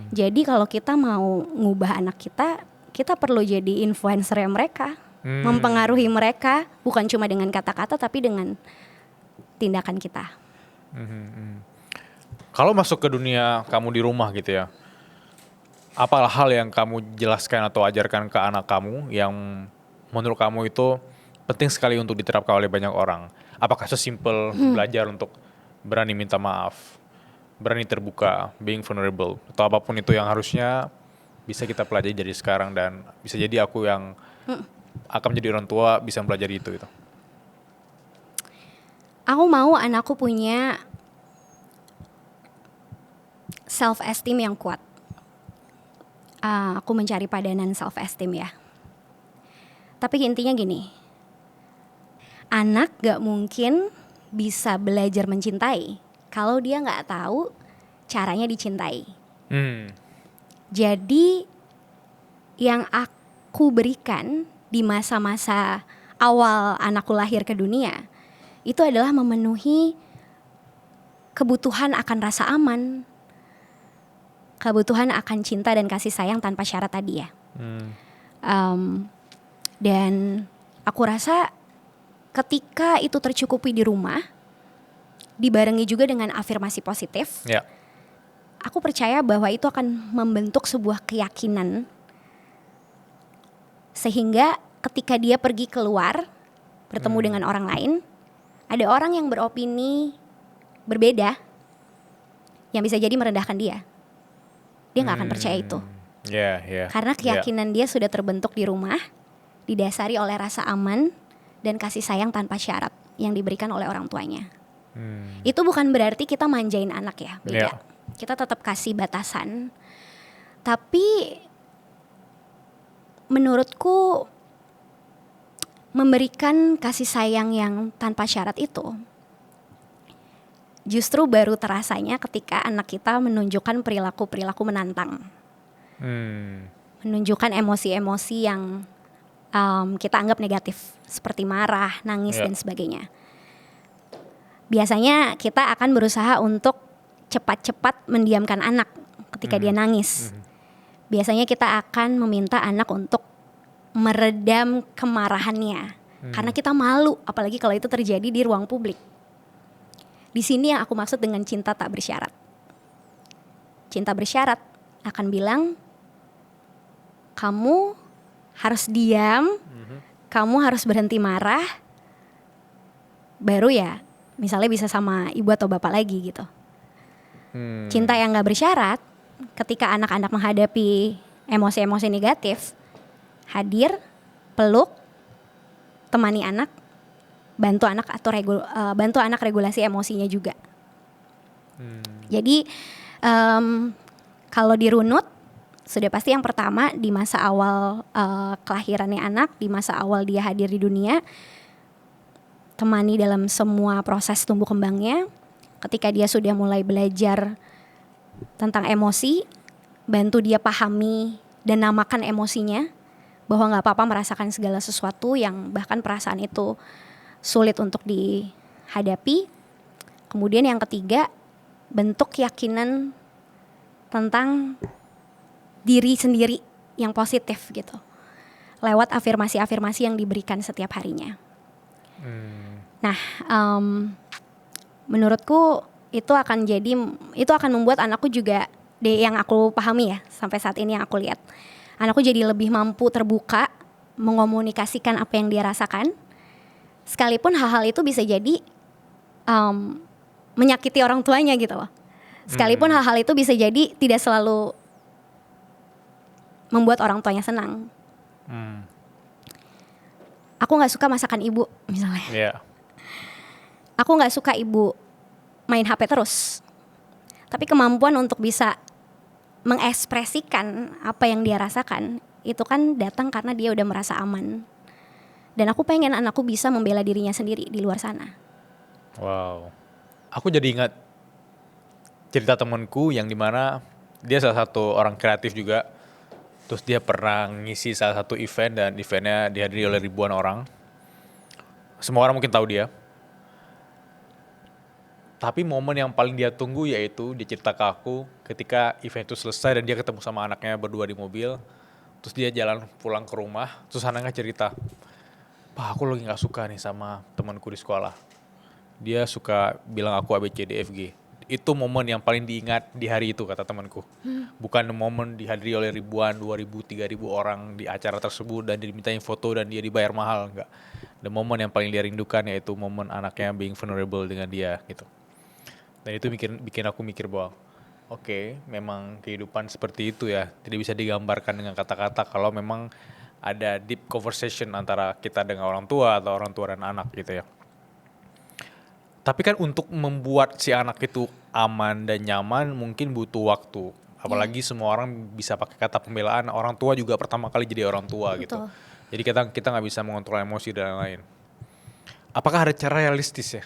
Jadi kalau kita mau ngubah anak kita, kita perlu jadi influencer mereka, mempengaruhi mereka bukan cuma dengan kata-kata tapi dengan tindakan kita. Kalau masuk ke dunia kamu di rumah gitu ya, apa hal yang kamu jelaskan atau ajarkan ke anak kamu yang menurut kamu itu penting sekali untuk diterapkan oleh banyak orang? Apakah sesimpel belajar untuk berani minta maaf, berani terbuka, being vulnerable, atau apapun itu yang harusnya bisa kita pelajari dari sekarang dan bisa jadi aku yang akan menjadi orang tua bisa mempelajari itu gitu. Aku mau anakku punya self esteem yang kuat. Aku mencari padanan self esteem ya. Tapi intinya gini, anak gak mungkin bisa belajar mencintai kalau dia gak tahu caranya dicintai. Jadi yang aku berikan di masa-masa awal anakku lahir ke dunia itu adalah memenuhi kebutuhan akan rasa aman, kebutuhan akan cinta dan kasih sayang tanpa syarat tadi ya. Dan aku rasa ketika itu tercukupi di rumah, dibarengi juga dengan afirmasi positif, aku percaya bahwa itu akan membentuk sebuah keyakinan sehingga ketika dia pergi keluar bertemu dengan orang lain, ada orang yang beropini berbeda yang bisa jadi merendahkan dia. Dia gak akan percaya itu. Karena keyakinan dia sudah terbentuk di rumah, didasari oleh rasa aman dan kasih sayang tanpa syarat yang diberikan oleh orang tuanya. Itu bukan berarti kita manjain anak ya, beda. Kita tetap kasih batasan. Tapi menurutku memberikan kasih sayang yang tanpa syarat itu justru baru terasanya ketika anak kita menunjukkan perilaku-perilaku menantang. Menunjukkan emosi-emosi yang kita anggap negatif, seperti marah, nangis, dan sebagainya. Biasanya kita akan berusaha untuk cepat-cepat mendiamkan anak ketika dia nangis. Biasanya kita akan meminta anak untuk meredam kemarahannya. Karena kita malu, apalagi kalau itu terjadi di ruang publik. Di sini yang aku maksud dengan cinta tak bersyarat. Cinta bersyarat akan bilang, kamu harus diam, kamu harus berhenti marah, baru ya misalnya bisa sama ibu atau bapak lagi gitu. Cinta yang gak bersyarat, ketika anak-anak menghadapi emosi-emosi negatif, hadir, peluk, temani anak, bantu anak atau bantu anak regulasi emosinya juga. Jadi kalau dirunut, sudah pasti yang pertama di masa awal kelahirannya anak, di masa awal dia hadir di dunia, temani dalam semua proses tumbuh kembangnya. Ketika dia sudah mulai belajar tentang emosi, bantu dia pahami dan namakan emosinya, bahwa gak apa-apa merasakan segala sesuatu yang bahkan perasaan itu sulit untuk dihadapi. Kemudian yang ketiga, bentuk keyakinan tentang diri sendiri yang positif gitu, lewat afirmasi-afirmasi yang diberikan setiap harinya. Nah, menurutku itu akan membuat anakku juga yang aku pahami ya sampai saat ini yang aku lihat. Anakku jadi lebih mampu terbuka mengomunikasikan apa yang dia rasakan. Sekalipun hal-hal itu bisa jadi menyakiti orang tuanya gitu loh. Sekalipun hal-hal itu bisa jadi tidak selalu membuat orang tuanya senang. Aku nggak suka masakan ibu misalnya. Yeah. Aku nggak suka ibu main HP terus. Tapi kemampuan untuk bisa mengekspresikan apa yang dia rasakan itu kan datang karena dia udah merasa aman. Dan aku pengen anakku bisa membela dirinya sendiri di luar sana. Wow. Aku jadi ingat cerita temanku yang dimana dia salah satu orang kreatif juga. Terus dia pernah ngisi salah satu event dan eventnya dihadiri oleh ribuan orang. Semua orang mungkin tahu dia. Tapi momen yang paling dia tunggu yaitu dia cerita ke aku ketika event itu selesai dan dia ketemu sama anaknya berdua di mobil. Terus dia jalan pulang ke rumah, terus anaknya cerita, "Pak, aku lagi gak suka nih sama temanku di sekolah. Dia suka bilang aku ABCDFG." Itu momen yang paling diingat di hari itu, kata temanku. Bukan momen dihadiri oleh ribuan, 2.000, 3.000 orang di acara tersebut dan dimintain foto dan dia dibayar mahal, enggak. Dan momen yang paling dia rindukan yaitu momen anaknya being vulnerable dengan dia gitu. Dan itu bikin aku mikir bahwa oke, memang kehidupan seperti itu ya. Tidak bisa digambarkan dengan kata-kata kalau memang ada deep conversation antara kita dengan orang tua atau orang tua dan anak gitu ya. Tapi kan untuk membuat si anak itu aman dan nyaman mungkin butuh waktu. Apalagi semua orang bisa pakai kata pembelaan, orang tua juga pertama kali jadi orang tua gitu. Betul. Jadi kita nggak bisa mengontrol emosi dan lain-lain. Apakah ada cara realistis ya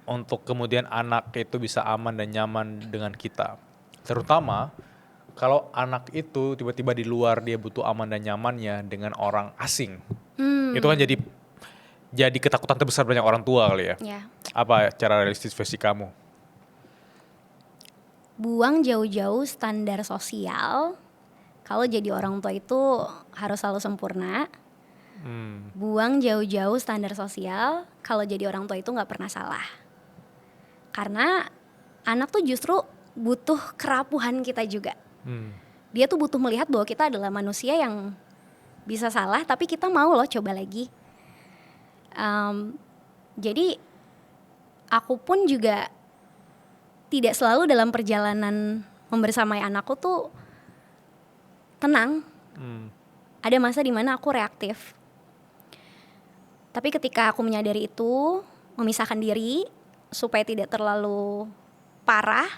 untuk kemudian anak itu bisa aman dan nyaman dengan kita? Terutama kalau anak itu tiba-tiba di luar dia butuh aman dan nyamannya dengan orang asing. Itu kan jadi ketakutan terbesar banyak orang tua kali ya. Ya. Apa cara realistis versi kamu? Buang jauh-jauh standar sosial. Kalau jadi orang tua itu harus selalu sempurna. Buang jauh-jauh standar sosial. Kalau jadi orang tua itu nggak pernah salah. Karena anak tuh justru butuh kerapuhan kita juga. Dia tuh butuh melihat bahwa kita adalah manusia yang bisa salah, tapi kita mau loh coba lagi. Jadi aku pun juga tidak selalu dalam perjalanan membersamai anakku tuh tenang. Ada masa dimana aku reaktif. Tapi ketika aku menyadari itu, memisahkan diri supaya tidak terlalu parah,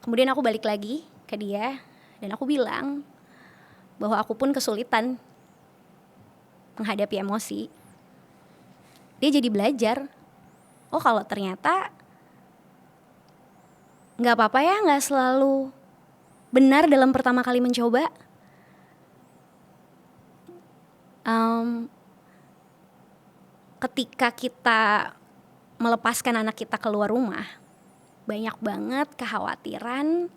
kemudian aku balik lagi ke dia dan aku bilang bahwa aku pun kesulitan menghadapi emosi. Dia jadi belajar, oh kalau ternyata gak apa-apa ya gak selalu benar dalam pertama kali mencoba. Ketika kita melepaskan anak kita keluar rumah, banyak banget kekhawatiran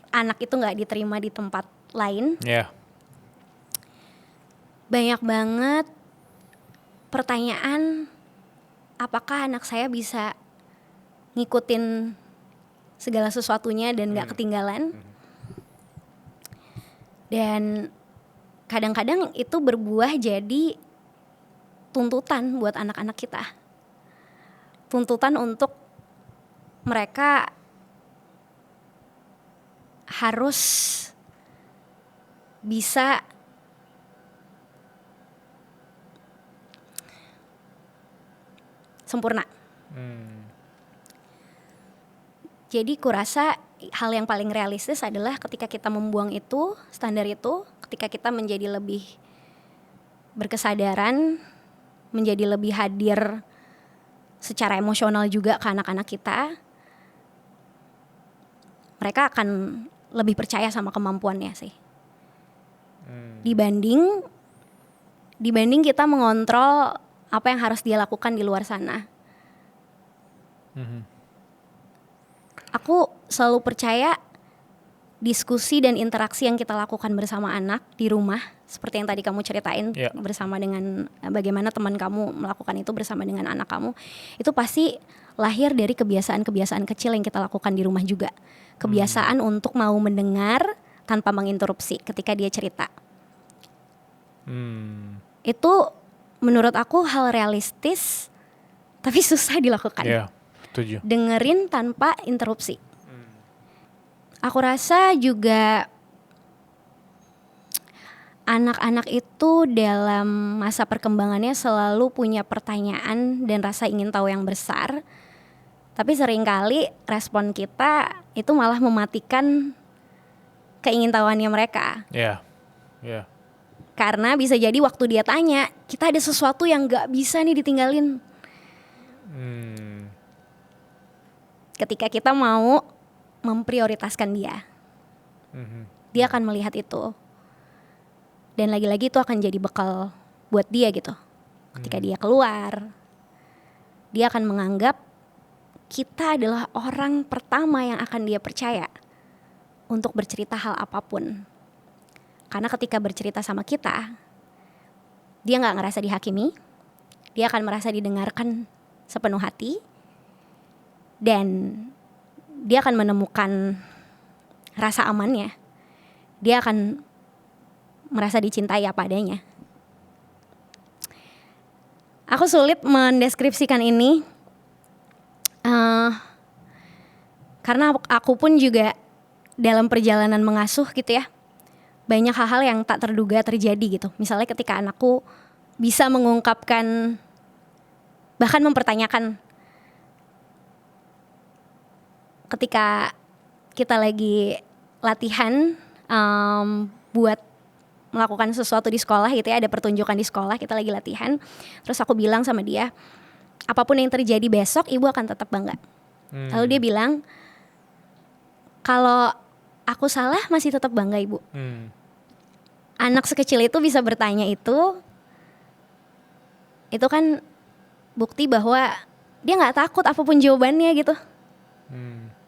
anak itu gak diterima di tempat lain. Yeah. Banyak banget pertanyaan, apakah anak saya bisa ngikutin segala sesuatunya dan gak ketinggalan. Dan kadang-kadang itu berbuah jadi tuntutan buat anak-anak kita. Tuntutan untuk mereka harus bisa sempurna. Jadi kurasa hal yang paling realistis adalah ketika kita membuang itu, standar itu, ketika kita menjadi lebih berkesadaran, menjadi lebih hadir secara emosional juga ke anak-anak kita, mereka akan lebih percaya sama kemampuannya sih. Dibanding kita mengontrol apa yang harus dia lakukan di luar sana. Aku selalu percaya diskusi dan interaksi yang kita lakukan bersama anak di rumah, seperti yang tadi kamu ceritain bersama dengan bagaimana teman kamu melakukan itu bersama dengan anak kamu, itu pasti lahir dari kebiasaan-kebiasaan kecil yang kita lakukan di rumah juga. Kebiasaan untuk mau mendengar tanpa menginterupsi ketika dia cerita. Itu menurut aku hal realistis tapi susah dilakukan. Iya, setuju. Dengerin tanpa interupsi. Aku rasa juga anak-anak itu dalam masa perkembangannya selalu punya pertanyaan dan rasa ingin tahu yang besar. Tapi seringkali respon kita itu malah mematikan keingintahuannya mereka. Iya. Karena bisa jadi waktu dia tanya, kita ada sesuatu yang gak bisa nih ditinggalin. Ketika kita mau memprioritaskan dia, dia akan melihat itu. Dan lagi-lagi itu akan jadi bekal buat dia gitu. Ketika dia keluar, dia akan menganggap kita adalah orang pertama yang akan dia percaya untuk bercerita hal apapun. Karena ketika bercerita sama kita, dia gak ngerasa dihakimi, dia akan merasa didengarkan sepenuh hati, dan dia akan menemukan rasa amannya. Dia akan merasa dicintai apa adanya. Aku sulit mendeskripsikan ini, karena aku pun juga dalam perjalanan mengasuh gitu ya, banyak hal-hal yang tak terduga terjadi gitu. Misalnya ketika anakku bisa mengungkapkan, bahkan mempertanyakan, ketika kita lagi latihan buat melakukan sesuatu di sekolah gitu ya, ada pertunjukan di sekolah, kita lagi latihan, terus aku bilang sama dia, apapun yang terjadi besok ibu akan tetap bangga. Lalu dia bilang, kalau aku salah masih tetap bangga ibu. Anak sekecil itu bisa bertanya itu kan bukti bahwa dia gak takut apapun jawabannya gitu.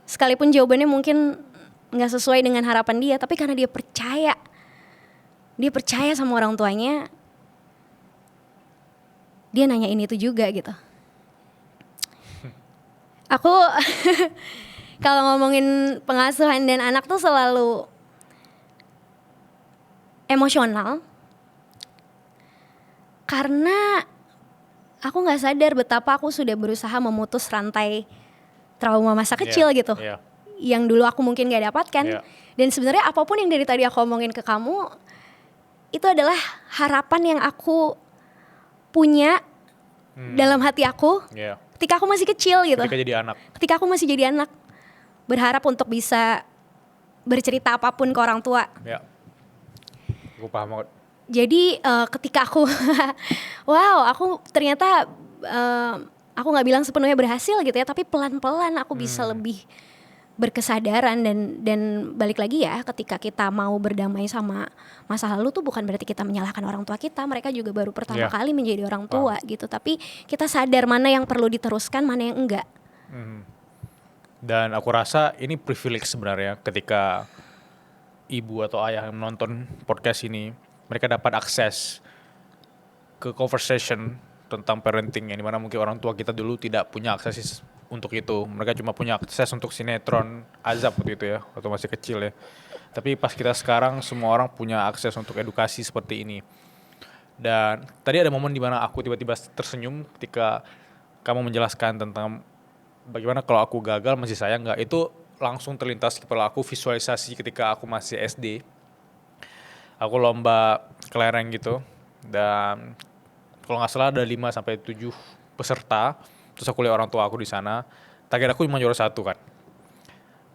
Sekalipun jawabannya mungkin gak sesuai dengan harapan dia, tapi karena dia percaya sama orang tuanya, dia nanyain itu juga gitu. Aku kalau ngomongin pengasuhan dan anak tuh selalu emosional, karena aku gak sadar betapa aku sudah berusaha memutus rantai trauma masa kecil gitu, yang dulu aku mungkin gak dapatkan. Dan sebenarnya apapun yang dari tadi aku omongin ke kamu, itu adalah harapan yang aku punya dalam hati aku ketika aku masih kecil gitu. Ketika aku masih jadi anak, berharap untuk bisa bercerita apapun ke orang tua. Aku paham banget. Jadi ketika aku aku ternyata aku nggak bilang sepenuhnya berhasil gitu ya, tapi pelan-pelan aku bisa lebih berkesadaran, dan balik lagi ya, ketika kita mau berdamai sama masa lalu tuh bukan berarti kita menyalahkan orang tua kita, mereka juga baru pertama kali menjadi orang tua gitu, tapi kita sadar mana yang perlu diteruskan, mana yang enggak. Dan aku rasa ini privilege sebenarnya ketika ibu atau ayah yang menonton podcast ini, mereka dapat akses ke conversation tentang parenting yang dimana mungkin orang tua kita dulu tidak punya akses untuk itu. Mereka cuma punya akses untuk sinetron azab waktu itu ya, waktu masih kecil ya. Tapi pas kita sekarang semua orang punya akses untuk edukasi seperti ini. Dan tadi ada momen dimana aku tiba-tiba tersenyum ketika kamu menjelaskan tentang bagaimana kalau aku gagal masih sayang nggak. Itu langsung terlintas di kepala aku visualisasi ketika aku masih SD. Aku lomba kelereng gitu, dan kalau nggak salah ada 5-7 peserta. Terus aku lihat orang tua aku di sana, target aku cuma juara 1 kan.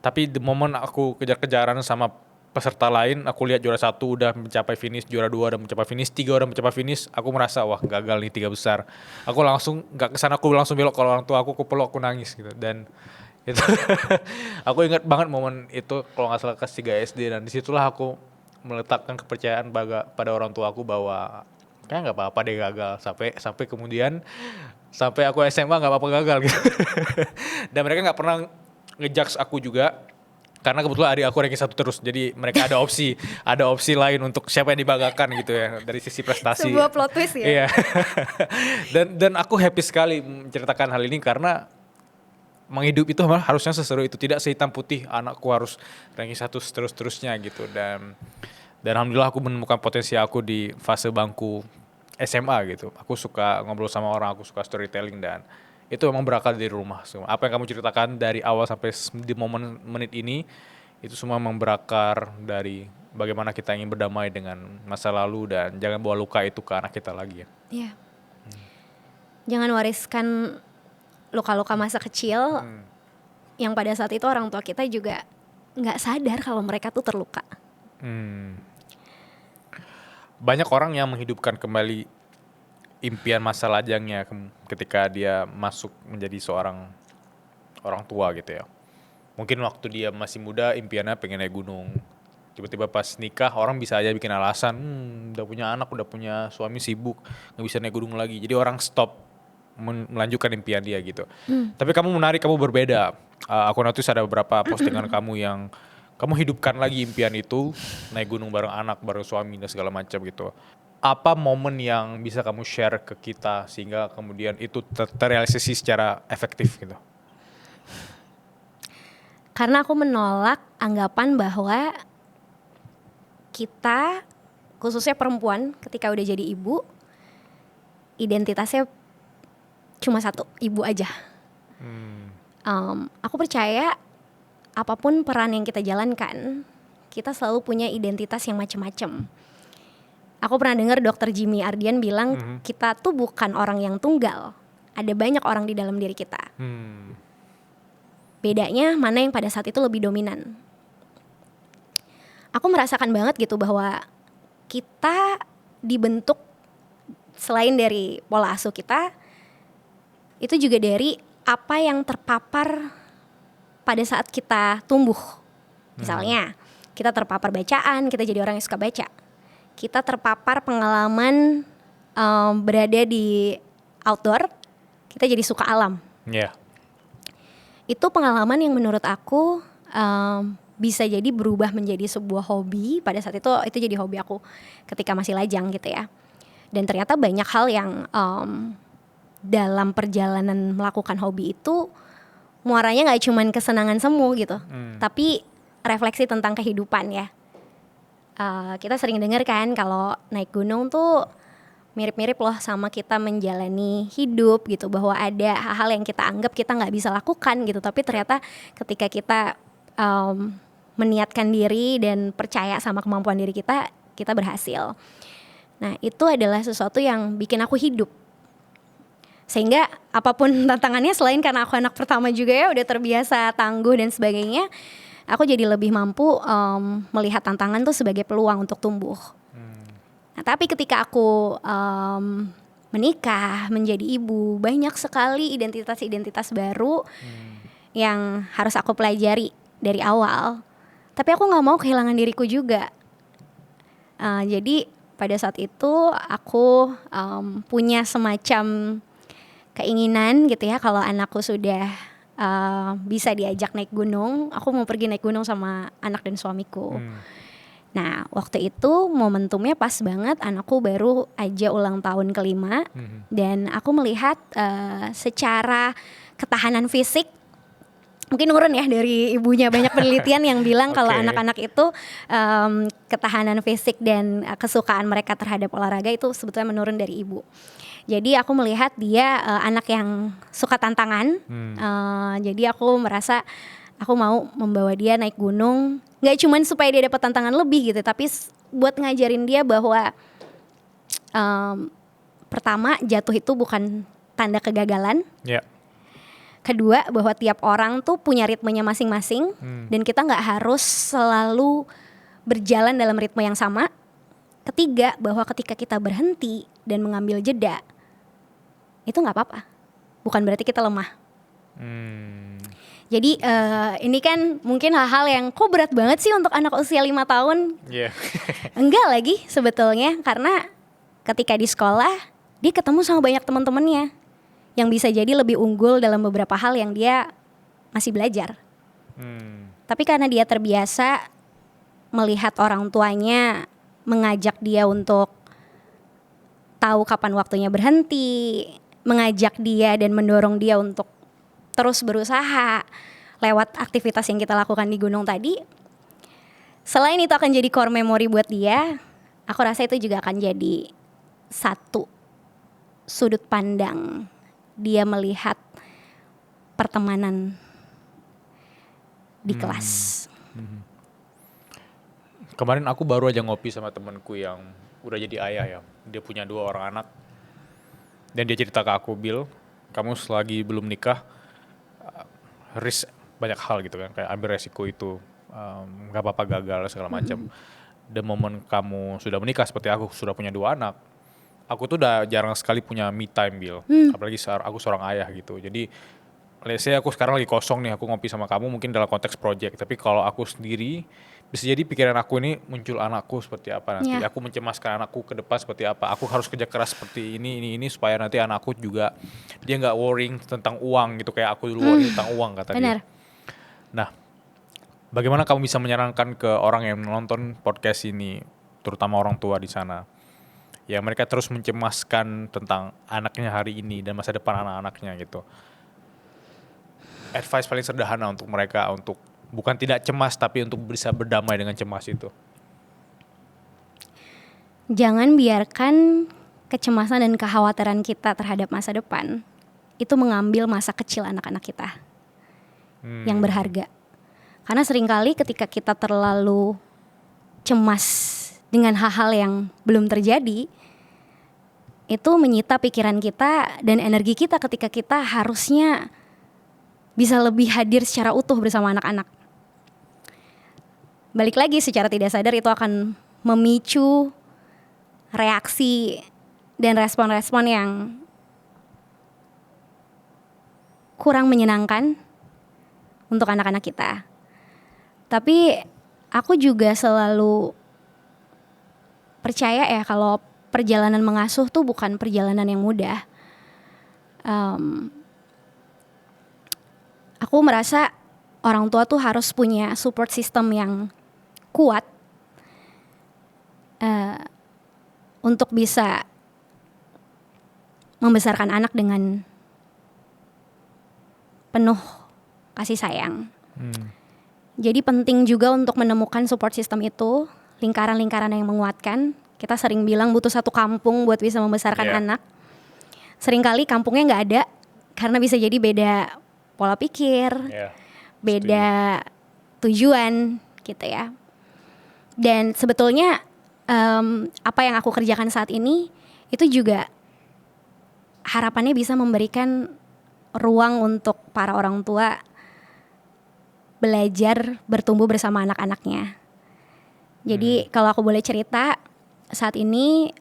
Tapi the moment aku kejar-kejaran sama peserta lain, aku lihat juara 1 udah mencapai finish, juara 2 udah mencapai finish, 3 udah mencapai finish, aku merasa wah gagal nih 3 besar. Aku langsung nggak kesana, aku langsung belok kalau orang tua aku peluk, aku nangis gitu. Dan itu aku ingat banget momen itu kalau nggak salah kelas 3 SD, dan disitulah aku meletakkan kepercayaan pada orang tua aku bahwa kayak nggak apa-apa deh gagal, sampai kemudian sampai aku SMA nggak apa-apa gagal gitu. Dan mereka nggak pernah ngejudge aku juga Karena kebetulan adik aku ranking 1 terus, jadi mereka ada opsi lain untuk siapa yang dibanggakan gitu ya dari sisi prestasi. Sebuah plot twist ya. Iya. dan aku happy sekali menceritakan hal ini karena menghidup itu harusnya seseru itu, tidak sehitam putih anakku harus ranking 1 terus-terusnya gitu. Dan alhamdulillah aku menemukan potensi aku di fase bangku SMA gitu. Aku suka ngobrol sama orang, aku suka storytelling, dan itu memang berakar dari rumah. So, apa yang kamu ceritakan dari awal sampai di momen menit ini, itu semua memang berakar dari bagaimana kita ingin berdamai dengan masa lalu dan jangan bawa luka itu ke anak kita lagi ya. Iya. Jangan wariskan luka-luka masa kecil yang pada saat itu orang tua kita juga nggak sadar kalau mereka tuh terluka. Banyak orang yang menghidupkan kembali impian masa lajangnya ketika dia masuk menjadi seorang orang tua gitu ya. Mungkin waktu dia masih muda impiannya pengen naik gunung. Tiba-tiba pas nikah orang bisa aja bikin alasan, udah punya anak, udah punya suami sibuk, gak bisa naik gunung lagi. Jadi orang stop melanjutkan impian dia gitu. Tapi kamu menarik, kamu berbeda. Aku notice ada beberapa postingan kamu yang kamu hidupkan lagi impian itu, naik gunung bareng anak, bareng suami dan segala macam gitu. Apa momen yang bisa kamu share ke kita sehingga kemudian itu terrealisasi secara efektif gitu? Karena aku menolak anggapan bahwa kita, khususnya perempuan, ketika udah jadi ibu, identitasnya cuma satu, ibu aja. Aku percaya apapun peran yang kita jalankan, kita selalu punya identitas yang macam-macam. Aku pernah dengar Dr. Jimmy Ardian bilang kita tuh bukan orang yang tunggal, ada banyak orang di dalam diri kita. Bedanya mana yang pada saat itu lebih dominan. Aku merasakan banget gitu bahwa kita dibentuk selain dari pola asuh kita, itu juga dari apa yang terpapar pada saat kita tumbuh. Misalnya kita terpapar bacaan, kita jadi orang yang suka baca. Kita terpapar pengalaman berada di outdoor, kita jadi suka alam. Yeah. Itu pengalaman yang menurut aku bisa jadi berubah menjadi sebuah hobi. Pada saat itu jadi hobi aku ketika masih lajang gitu ya. Dan ternyata banyak hal yang dalam perjalanan melakukan hobi itu muaranya nggak cuman kesenangan semu gitu, tapi refleksi tentang kehidupan ya. Kita sering dengar kan kalau naik gunung tuh mirip-mirip loh sama kita menjalani hidup gitu, bahwa ada hal-hal yang kita anggap kita nggak bisa lakukan gitu, tapi ternyata ketika kita meniatkan diri dan percaya sama kemampuan diri kita, kita berhasil. Nah itu adalah sesuatu yang bikin aku hidup. Sehingga apapun tantangannya, selain karena aku anak pertama juga ya, udah terbiasa tangguh dan sebagainya, aku jadi lebih mampu melihat tantangan tuh sebagai peluang untuk tumbuh. Nah, tapi ketika aku menikah, menjadi ibu, banyak sekali identitas-identitas baru yang harus aku pelajari dari awal. Tapi aku gak mau kehilangan diriku juga. Jadi pada saat itu aku punya semacam keinginan gitu ya, kalau anakku sudah bisa diajak naik gunung, aku mau pergi naik gunung sama anak dan suamiku. Nah waktu itu momentumnya pas banget, anakku baru aja ulang tahun ke-5. Dan aku melihat secara ketahanan fisik mungkin nurun ya dari ibunya. Banyak penelitian yang bilang kalau anak-anak itu ketahanan fisik dan kesukaan mereka terhadap olahraga itu sebetulnya menurun dari ibu. Jadi aku melihat dia anak yang suka tantangan. Jadi aku merasa aku mau membawa dia naik gunung, gak cuman supaya dia dapat tantangan lebih gitu, tapi buat ngajarin dia bahwa pertama, jatuh itu bukan tanda kegagalan. Kedua, bahwa tiap orang tuh punya ritmenya masing-masing, dan kita gak harus selalu berjalan dalam ritme yang sama. Ketiga, bahwa ketika kita berhenti dan mengambil jeda, itu gak apa-apa, bukan berarti kita lemah. Jadi ini kan mungkin hal-hal yang kok berat banget sih untuk anak usia 5 tahun. Enggak lagi sebetulnya, karena ketika di sekolah dia ketemu sama banyak teman-temannya yang bisa jadi lebih unggul dalam beberapa hal yang dia masih belajar. Tapi karena dia terbiasa melihat orang tuanya mengajak dia untuk tahu kapan waktunya berhenti, mengajak dia dan mendorong dia untuk terus berusaha lewat aktivitas yang kita lakukan di gunung tadi. Selain itu akan jadi core memory buat dia, aku rasa itu juga akan jadi satu sudut pandang dia melihat pertemanan di kelas. Kemarin aku baru aja ngopi sama temanku yang udah jadi ayah ya. Dia punya 2 orang anak. Dan dia cerita ke aku, Bill, kamu selagi belum nikah, risk banyak hal gitu kan. Kayak ambil resiko itu, gak apa-apa gagal segala macam. Dan momen kamu sudah menikah seperti aku, sudah punya 2 anak. Aku tuh udah jarang sekali punya me time, Bill. Apalagi aku seorang ayah gitu. Jadi, let's say aku sekarang lagi kosong nih, aku ngopi sama kamu mungkin dalam konteks project. Tapi kalau aku sendiri, bisa jadi pikiran aku ini muncul anakku seperti apa nanti. Yeah. Aku mencemaskan anakku ke depan seperti apa. Aku harus kerja keras seperti ini supaya nanti anakku juga dia nggak worrying tentang uang gitu kayak aku dulu worrying tentang uang kata Benar. dia. Nah, bagaimana kamu bisa menyarankan ke orang yang menonton podcast ini, terutama orang tua di sana, ya mereka terus mencemaskan tentang anaknya hari ini dan masa depan anak-anaknya gitu. Advice paling sederhana untuk mereka untuk bukan tidak cemas tapi untuk bisa berdamai dengan cemas itu. Jangan biarkan kecemasan dan kekhawatiran kita terhadap masa depan itu mengambil masa kecil anak-anak kita yang berharga. Karena seringkali ketika kita terlalu cemas dengan hal-hal yang belum terjadi, itu menyita pikiran kita dan energi kita ketika kita harusnya bisa lebih hadir secara utuh bersama anak-anak. Balik lagi, secara tidak sadar itu akan memicu reaksi dan respon-respon yang kurang menyenangkan untuk anak-anak kita. Tapi aku juga selalu percaya ya kalau perjalanan mengasuh tuh bukan perjalanan yang mudah. Aku merasa orang tua tuh harus punya support system yang kuat untuk bisa membesarkan anak dengan penuh kasih sayang. Jadi penting juga untuk menemukan support system itu, lingkaran-lingkaran yang menguatkan. Kita sering bilang butuh satu kampung buat bisa membesarkan anak. Seringkali kampungnya nggak ada karena bisa jadi beda pola pikir, beda tujuan gitu ya. Dan sebetulnya apa yang aku kerjakan saat ini itu juga harapannya bisa memberikan ruang untuk para orang tua belajar bertumbuh bersama anak-anaknya. Jadi kalau aku boleh cerita, saat ini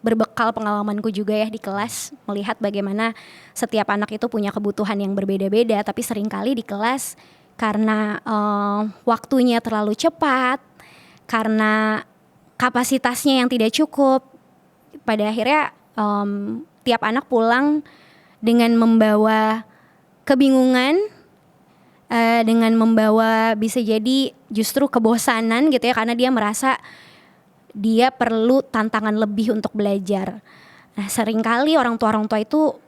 berbekal pengalamanku juga ya di kelas, melihat bagaimana setiap anak itu punya kebutuhan yang berbeda-beda, tapi seringkali di kelas karena waktunya terlalu cepat, karena kapasitasnya yang tidak cukup, pada akhirnya tiap anak pulang dengan membawa kebingungan, dengan membawa bisa jadi justru kebosanan gitu ya, karena dia merasa dia perlu tantangan lebih untuk belajar. Nah, seringkali orang tua itu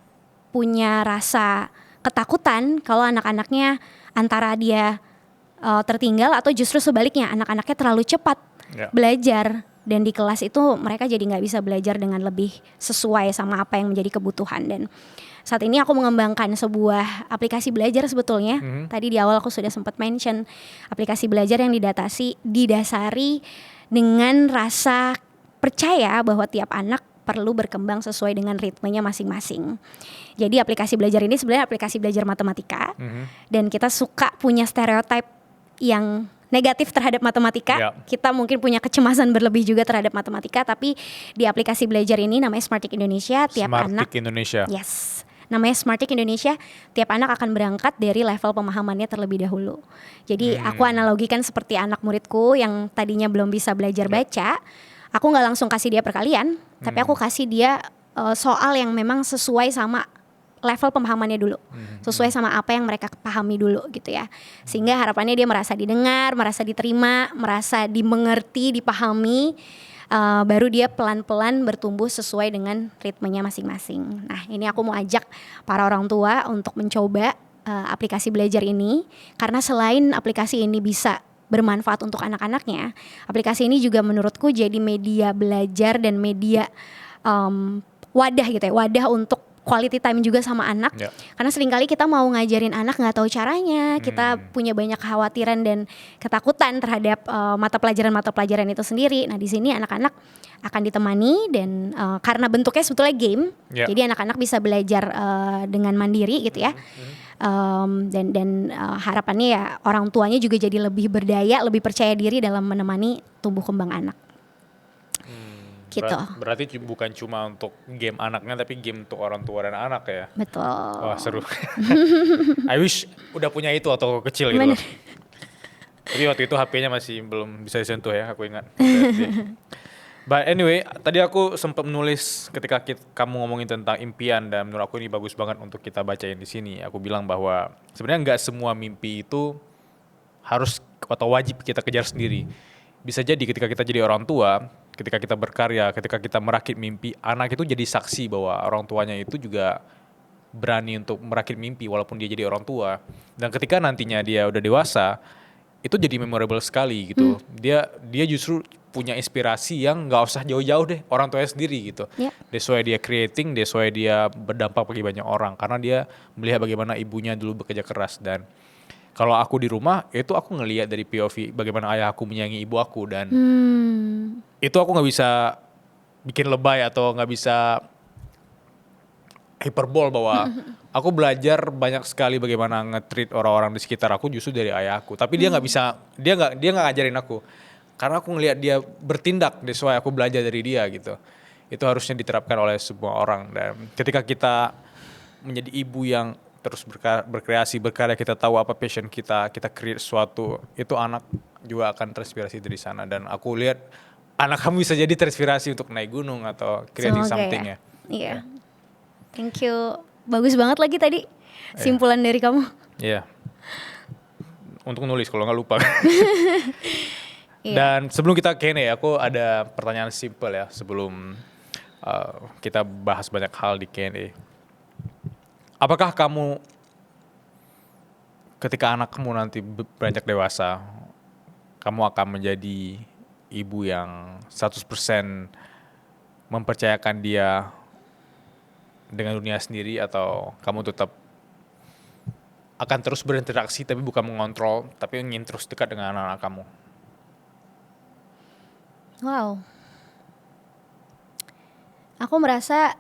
punya rasa ketakutan kalau anak-anaknya antara dia tertinggal atau justru sebaliknya anak-anaknya terlalu cepat belajar, dan di kelas itu mereka jadi nggak bisa belajar dengan lebih sesuai sama apa yang menjadi kebutuhan. Dan saat ini aku mengembangkan sebuah aplikasi belajar sebetulnya. Tadi di awal aku sudah sempat mention aplikasi belajar yang didasari dengan rasa percaya bahwa tiap anak perlu berkembang sesuai dengan ritmenya masing-masing. Jadi aplikasi belajar ini sebenarnya aplikasi belajar matematika, dan kita suka punya stereotip yang negatif terhadap matematika. Kita mungkin punya kecemasan berlebih juga terhadap matematika, tapi di aplikasi belajar ini namanya Smartik Indonesia, tiap anak Indonesia. Yes. Namanya Smartik Indonesia, tiap anak akan berangkat dari level pemahamannya terlebih dahulu. Jadi aku analogikan seperti anak muridku yang tadinya belum bisa belajar baca, aku nggak langsung kasih dia perkalian, tapi aku kasih dia soal yang memang sesuai sama level pemahamannya dulu, sesuai sama apa yang mereka pahami dulu gitu ya. Sehingga harapannya dia merasa didengar, merasa diterima, merasa dimengerti, dipahami, baru dia pelan-pelan bertumbuh sesuai dengan ritmenya masing-masing. Nah, ini aku mau ajak para orang tua untuk mencoba aplikasi belajar ini, karena selain aplikasi ini bisa bermanfaat untuk anak-anaknya, aplikasi ini juga menurutku jadi media belajar dan media wadah gitu ya, wadah untuk quality time juga sama anak. Karena seringkali kita mau ngajarin anak nggak tahu caranya, kita punya banyak kekhawatiran dan ketakutan terhadap mata pelajaran itu sendiri. Nah, di sini anak-anak akan ditemani dan karena bentuknya sebetulnya game, jadi anak-anak bisa belajar dengan mandiri gitu ya. Dan harapannya ya orang tuanya juga jadi lebih berdaya, lebih percaya diri dalam menemani tumbuh kembang anak. Gitu. Berarti bukan cuma untuk game anaknya, tapi game untuk orang tua dan anak ya. Betul. Wah, seru. I wish udah punya itu atau kecil gitu loh. Tapi waktu itu HP-nya masih belum bisa disentuh ya, aku ingat. But anyway, tadi aku sempat menulis ketika kamu ngomongin tentang impian, dan menurut aku ini bagus banget untuk kita bacain di sini. Aku bilang bahwa sebenarnya nggak semua mimpi itu harus atau wajib kita kejar sendiri. Bisa jadi ketika kita jadi orang tua, ketika kita berkarya, ketika kita merakit mimpi, anak itu jadi saksi bahwa orang tuanya itu juga berani untuk merakit mimpi walaupun dia jadi orang tua. Dan ketika nantinya dia udah dewasa, itu jadi memorable sekali gitu. Dia justru punya inspirasi yang nggak usah jauh-jauh deh, orang tuanya sendiri gitu. That's why dia creating, that's why dia berdampak bagi banyak orang, karena dia melihat bagaimana ibunya dulu bekerja keras. Dan kalau aku di rumah, itu aku ngelihat dari POV bagaimana ayah aku menyayangi ibu aku, dan itu aku nggak bisa bikin lebay atau nggak bisa hiperbol bahwa aku belajar banyak sekali bagaimana nge-treat orang-orang di sekitar aku justru dari ayahku. Tapi dia nggak bisa, dia nggak ngajarin aku, karena aku ngelihat dia bertindak, that's why aku belajar dari dia gitu. Itu harusnya diterapkan oleh semua orang. Dan ketika kita menjadi ibu yang terus berkreasi, berkarya, kita tahu apa passion kita create sesuatu, itu anak juga akan terinspirasi dari sana. Dan aku lihat anak kamu bisa jadi terinspirasi untuk naik gunung atau creating something ya. Iya. Thank you. Bagus banget lagi tadi simpulan dari kamu. Iya. Untuk nulis kalau nggak lupa. Dan sebelum kita Q&A, aku ada pertanyaan simple ya sebelum kita bahas banyak hal di Q&A. Apakah kamu ketika anak kamu nanti beranjak dewasa, kamu akan menjadi ibu yang 100% mempercayakan dia dengan dunia sendiri, atau kamu tetap akan terus berinteraksi tapi bukan mengontrol, tapi ingin terus dekat dengan anak-anak kamu? Wow. Aku merasa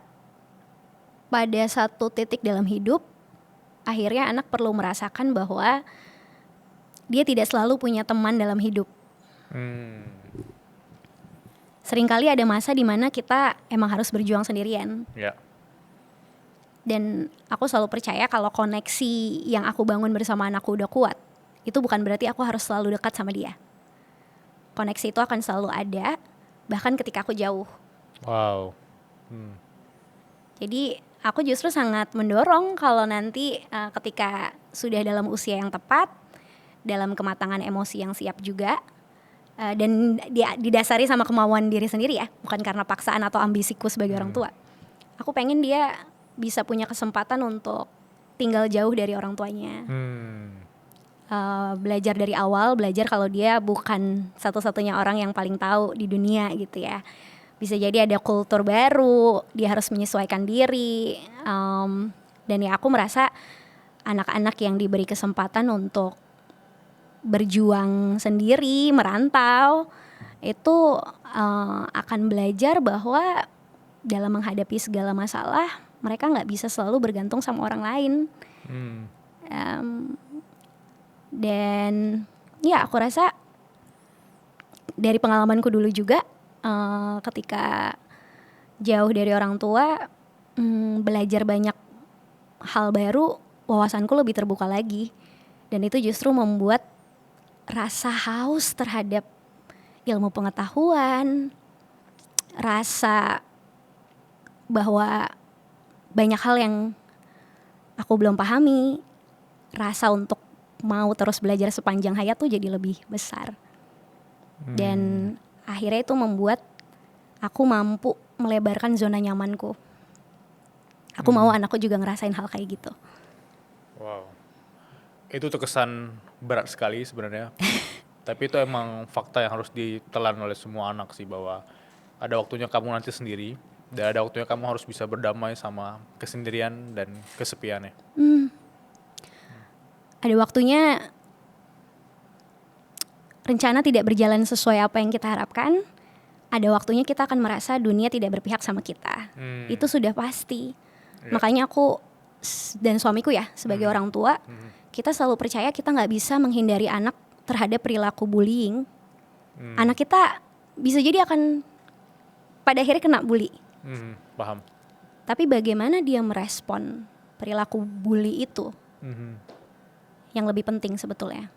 pada satu titik dalam hidup, akhirnya anak perlu merasakan bahwa dia tidak selalu punya teman dalam hidup. Seringkali ada masa di mana kita emang harus berjuang sendirian. Dan aku selalu percaya kalau koneksi yang aku bangun bersama anakku udah kuat, itu bukan berarti aku harus selalu dekat sama dia. Koneksi itu akan selalu ada, bahkan ketika aku jauh. Wow. Jadi aku justru sangat mendorong kalau nanti ketika sudah dalam usia yang tepat, dalam kematangan emosi yang siap juga, dan didasari sama kemauan diri sendiri ya, bukan karena paksaan atau ambisiku sebagai orang tua. Aku pengen dia bisa punya kesempatan untuk tinggal jauh dari orang tuanya. Belajar dari awal, belajar kalau dia bukan satu-satunya orang yang paling tahu di dunia gitu ya. Bisa jadi ada kultur baru, dia harus menyesuaikan diri. Dan ya aku merasa anak-anak yang diberi kesempatan untuk berjuang sendiri, merantau, itu akan belajar bahwa dalam menghadapi segala masalah, mereka nggak bisa selalu bergantung sama orang lain. Dan ya aku rasa dari pengalamanku dulu juga, ketika jauh dari orang tua, belajar banyak hal baru, wawasanku lebih terbuka lagi. Dan itu justru membuat rasa haus terhadap ilmu pengetahuan, rasa bahwa banyak hal yang aku belum pahami, rasa untuk mau terus belajar sepanjang hayat tuh jadi lebih besar. Dan akhirnya itu membuat aku mampu melebarkan zona nyamanku. Aku mau anakku juga ngerasain hal kayak gitu. Wow. Itu terkesan berat sekali sebenarnya. Tapi itu emang fakta yang harus ditelan oleh semua anak sih, bahwa ada waktunya kamu nanti sendiri dan ada waktunya kamu harus bisa berdamai sama kesendirian dan kesepiannya. Ada waktunya rencana tidak berjalan sesuai apa yang kita harapkan. Ada waktunya kita akan merasa dunia tidak berpihak sama kita. Itu sudah pasti. Makanya aku dan suamiku ya sebagai orang tua, kita selalu percaya kita nggak bisa menghindari anak terhadap perilaku bullying. Anak kita bisa jadi akan pada akhirnya kena bully. Paham. Tapi bagaimana dia merespon perilaku bully itu yang lebih penting sebetulnya.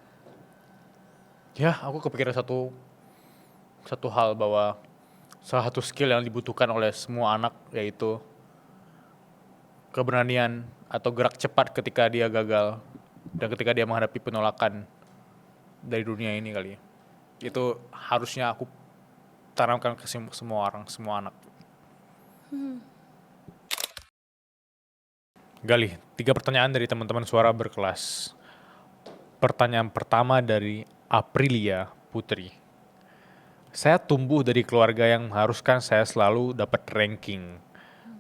Ya, aku kepikiran satu hal, bahwa salah satu skill yang dibutuhkan oleh semua anak yaitu keberanian atau gerak cepat ketika dia gagal dan ketika dia menghadapi penolakan dari dunia ini kali ya. Itu harusnya aku tanamkan ke semua orang, semua anak. Gali, 3 pertanyaan dari teman-teman suara berkelas. Pertanyaan pertama dari Aprilia Putri. Saya tumbuh dari keluarga yang mengharuskan saya selalu dapat ranking,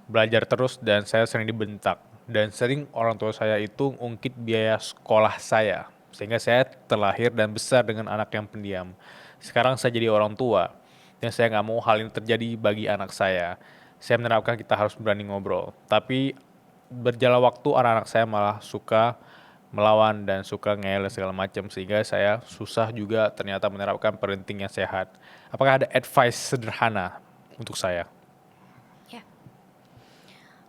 belajar terus, dan saya sering dibentak. Dan sering orang tua saya itu ungkit biaya sekolah saya, sehingga saya terlahir dan besar dengan anak yang pendiam. Sekarang saya jadi orang tua, dan saya nggak mau hal ini terjadi bagi anak saya. Saya menerapkan kita harus berani ngobrol. Tapi berjalan waktu anak-anak saya malah suka melawan dan suka ngeyel segala macam, sehingga saya susah juga ternyata menerapkan parenting yang sehat. Apakah ada advice sederhana untuk saya? Ya.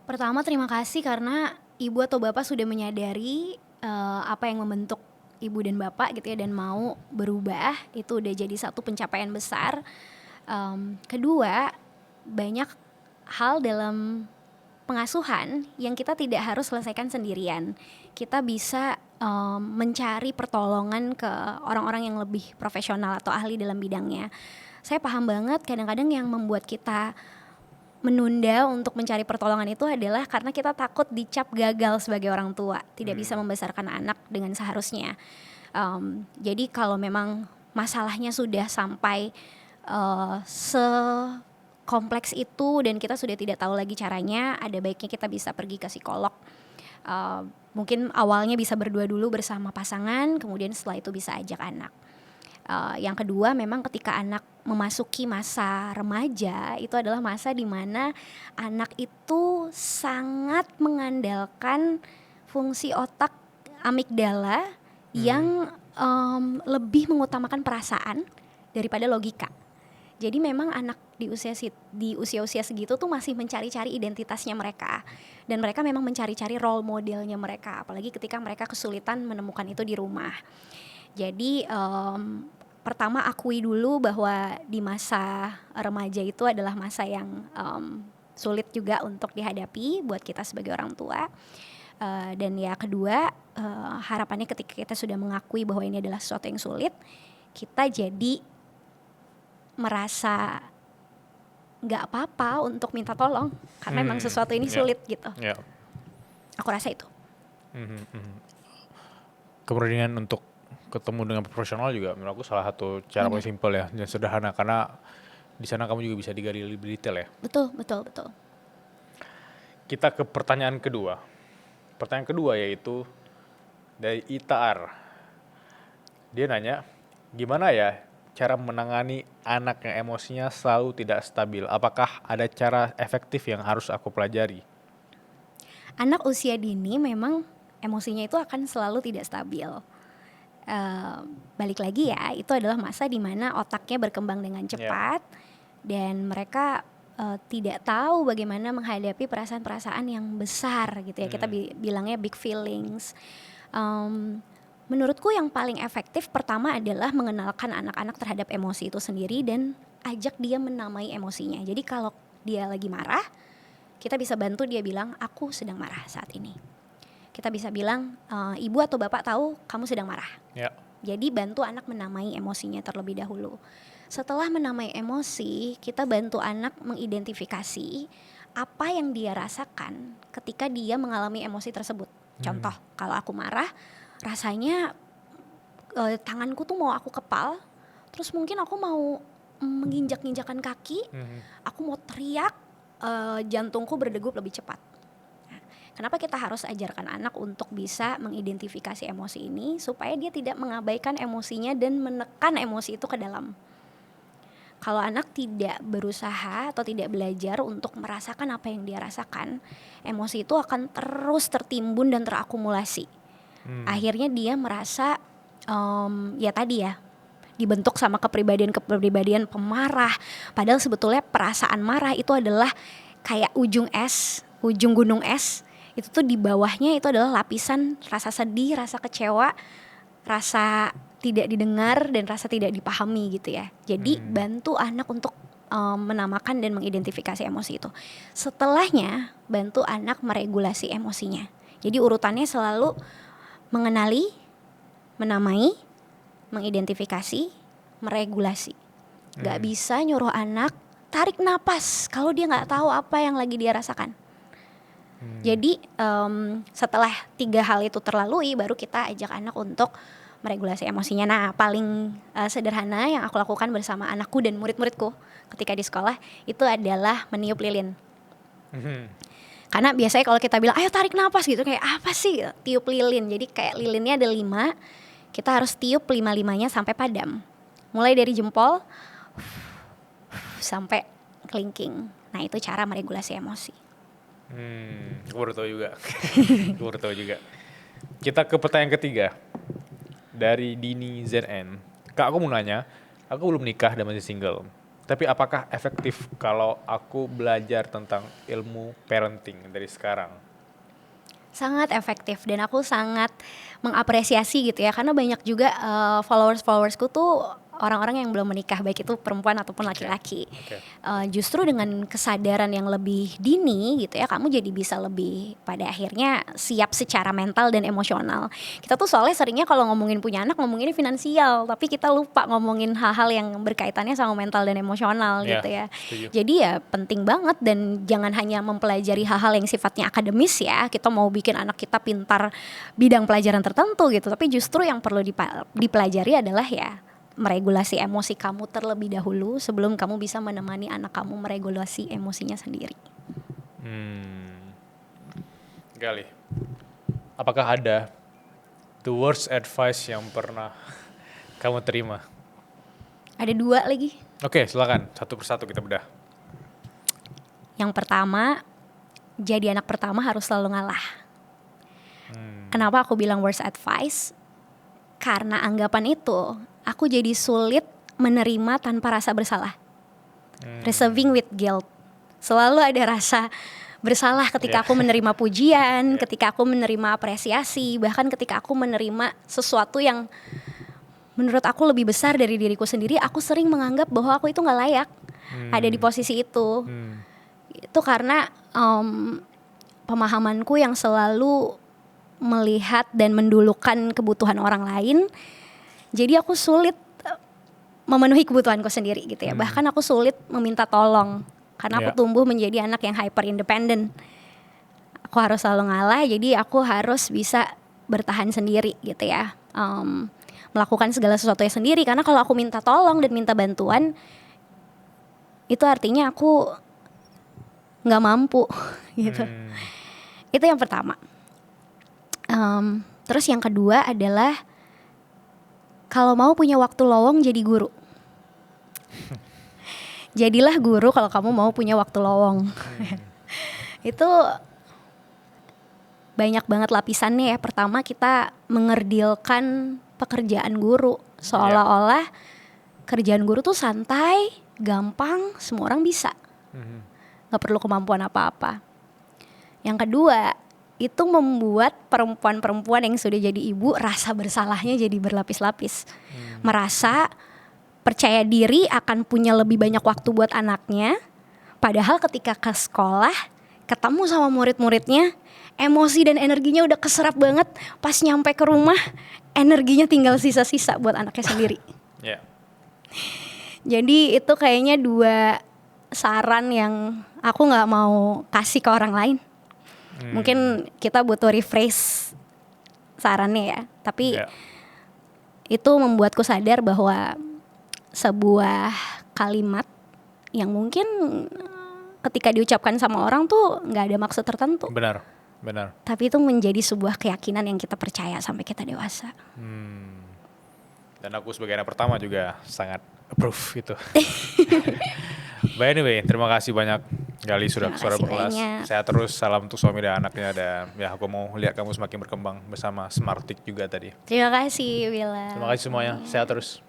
Pertama, terima kasih karena ibu atau bapak sudah menyadari apa yang membentuk ibu dan bapak gitu ya, dan mau berubah. Itu udah jadi satu pencapaian besar. Kedua, banyak hal dalam pengasuhan yang kita tidak harus selesaikan sendirian. Kita bisa mencari pertolongan ke orang-orang yang lebih profesional atau ahli dalam bidangnya. Saya paham banget kadang-kadang yang membuat kita menunda untuk mencari pertolongan itu adalah karena kita takut dicap gagal sebagai orang tua, tidak bisa membesarkan anak dengan seharusnya. Jadi kalau memang masalahnya sudah sampai kompleks itu dan kita sudah tidak tahu lagi caranya, ada baiknya kita bisa pergi ke psikolog. Mungkin awalnya bisa berdua dulu bersama pasangan, kemudian setelah itu bisa ajak anak. Yang kedua, memang ketika anak memasuki masa remaja, itu adalah masa di mana anak itu sangat mengandalkan fungsi otak amigdala yang lebih mengutamakan perasaan daripada logika. Jadi memang anak di usia-usia segitu tuh masih mencari-cari identitasnya mereka, dan mereka memang mencari-cari role modelnya mereka, apalagi ketika mereka kesulitan menemukan itu di rumah. Jadi pertama akui dulu bahwa di masa remaja itu adalah masa yang sulit juga untuk dihadapi buat kita sebagai orang tua. Dan ya kedua, harapannya ketika kita sudah mengakui bahwa ini adalah sesuatu yang sulit, kita jadi merasa nggak apa-apa untuk minta tolong karena memang sesuatu ini sulit gitu. Aku rasa itu. Kemudian untuk ketemu dengan profesional juga menurut aku salah satu cara paling simpel ya dan sederhana, karena di sana kamu juga bisa digali lebih detail ya. Betul. Kita ke pertanyaan kedua. Pertanyaan kedua yaitu dari Itaar. Dia nanya, gimana ya cara menangani anak yang emosinya selalu tidak stabil? Apakah ada cara efektif yang harus aku pelajari? Anak usia dini memang emosinya itu akan selalu tidak stabil. Balik lagi ya, itu adalah masa di mana otaknya berkembang dengan cepat dan mereka tidak tahu bagaimana menghadapi perasaan-perasaan yang besar gitu ya. Kita bilangnya big feelings. Menurutku yang paling efektif pertama adalah mengenalkan anak-anak terhadap emosi itu sendiri dan ajak dia menamai emosinya. Jadi kalau dia lagi marah, kita bisa bantu dia bilang, aku sedang marah saat ini. kita bisa bilang, ibu atau bapak tahu kamu sedang marah. Ya. Jadi bantu anak menamai emosinya terlebih dahulu. Setelah menamai emosi, kita bantu anak mengidentifikasi apa yang dia rasakan ketika dia mengalami emosi tersebut. Contoh, kalau aku marah, rasanya tanganku tuh mau aku kepal, terus mungkin aku mau menginjak-injakan kaki, aku mau teriak, jantungku berdegup lebih cepat. Kenapa kita harus ajarkan anak untuk bisa mengidentifikasi emosi ini supaya dia tidak mengabaikan emosinya dan menekan emosi itu ke dalam. Kalau anak tidak berusaha atau tidak belajar untuk merasakan apa yang dia rasakan, emosi itu akan terus tertimbun dan terakumulasi. Akhirnya dia merasa ya tadi ya, dibentuk sama kepribadian pemarah. Padahal sebetulnya perasaan marah itu adalah kayak ujung gunung es. Itu tuh di bawahnya itu adalah lapisan rasa sedih, rasa kecewa, rasa tidak didengar dan rasa tidak dipahami gitu ya. Jadi bantu anak untuk menamakan dan mengidentifikasi emosi itu. Setelahnya bantu anak meregulasi emosinya. Jadi urutannya selalu mengenali, menamai, mengidentifikasi, meregulasi. Gak bisa nyuruh anak tarik napas kalau dia gak tahu apa yang lagi dia rasakan. Jadi setelah 3 hal itu terlalui, baru kita ajak anak untuk meregulasi emosinya. Nah, paling sederhana yang aku lakukan bersama anakku dan murid-muridku ketika di sekolah itu adalah meniup lilin. Karena biasanya kalau kita bilang ayo tarik napas gitu, kayak apa sih tiup lilin. Jadi kayak lilinnya ada 5, kita harus tiup 5-5-nya sampai padam. Mulai dari jempol sampai kelingking. Nah, itu cara meregulasi emosi. Gue baru tahu juga. Kita ke pertanyaan ketiga dari Dini ZN. Kak, aku mau nanya, aku belum nikah dan masih single. Tapi apakah efektif kalau aku belajar tentang ilmu parenting dari sekarang? Sangat efektif dan aku sangat mengapresiasi gitu ya, karena banyak juga followersku tuh orang-orang yang belum menikah, baik itu perempuan ataupun laki-laki. Justru dengan kesadaran yang lebih dini gitu ya, kamu jadi bisa lebih pada akhirnya siap secara mental dan emosional. Kita tuh soalnya seringnya kalau ngomongin punya anak ngomongin finansial, tapi kita lupa ngomongin hal-hal yang berkaitannya sama mental dan emosional gitu ya. Setuju. Jadi ya penting banget, dan jangan hanya mempelajari hal-hal yang sifatnya akademis ya, kita mau bikin anak kita pintar bidang pelajaran tertentu gitu, tapi justru yang perlu dipelajari adalah ya meregulasi emosi kamu terlebih dahulu sebelum kamu bisa menemani anak kamu meregulasi emosinya sendiri. Gali, apakah ada the worst advice yang pernah kamu terima? Ada 2 lagi. Oke, silakan satu persatu kita bedah. Yang pertama, jadi anak pertama harus selalu ngalah. Kenapa aku bilang worst advice? Karena anggapan itu aku jadi sulit menerima tanpa rasa bersalah. Receiving with guilt. Selalu ada rasa bersalah ketika aku menerima pujian, ketika aku menerima apresiasi, bahkan ketika aku menerima sesuatu yang menurut aku lebih besar dari diriku sendiri. Aku sering menganggap bahwa aku itu gak layak ada di posisi itu. Itu karena pemahamanku yang selalu melihat dan mendulukan kebutuhan orang lain. Jadi aku sulit memenuhi kebutuhanku sendiri gitu ya. Bahkan aku sulit meminta tolong karena aku tumbuh menjadi anak yang hyper independent. Aku harus selalu ngalah, jadi aku harus bisa bertahan sendiri gitu ya. Melakukan segala sesuatunya sendiri, karena kalau aku minta tolong dan minta bantuan, itu artinya aku nggak mampu gitu. Itu yang pertama. Terus yang kedua adalah kalau mau punya waktu lowong, jadi guru. Jadilah guru kalau kamu mau punya waktu lowong. Itu banyak banget lapisannya ya. Pertama, kita mengerdilkan pekerjaan guru. Seolah-olah kerjaan guru tuh santai, gampang, semua orang bisa. Gak perlu kemampuan apa-apa. Yang kedua, itu membuat perempuan-perempuan yang sudah jadi ibu rasa bersalahnya jadi berlapis-lapis. Merasa percaya diri akan punya lebih banyak waktu buat anaknya, padahal ketika ke sekolah ketemu sama murid-muridnya, emosi dan energinya udah keserap banget. Pas nyampe ke rumah, energinya tinggal sisa-sisa buat anaknya sendiri. Ya. Jadi itu kayaknya 2 saran yang aku nggak mau kasih ke orang lain. Mungkin kita butuh rephrase sarannya ya. Tapi Ya. itu membuatku sadar bahwa sebuah kalimat yang mungkin ketika diucapkan sama orang tuh nggak ada maksud tertentu. Benar. Tapi itu menjadi sebuah keyakinan yang kita percaya sampai kita dewasa. Dan aku sebagai anak pertama juga sangat approve itu. By anyway, terima kasih banyak Gali sudah Terima suara kasih berkelas. banyak. Sehat terus, salam untuk suami dan anaknya, dan ya aku mau lihat kamu semakin berkembang bersama Smartik juga tadi. Terima kasih Willa. Terima kasih semuanya, sehat terus.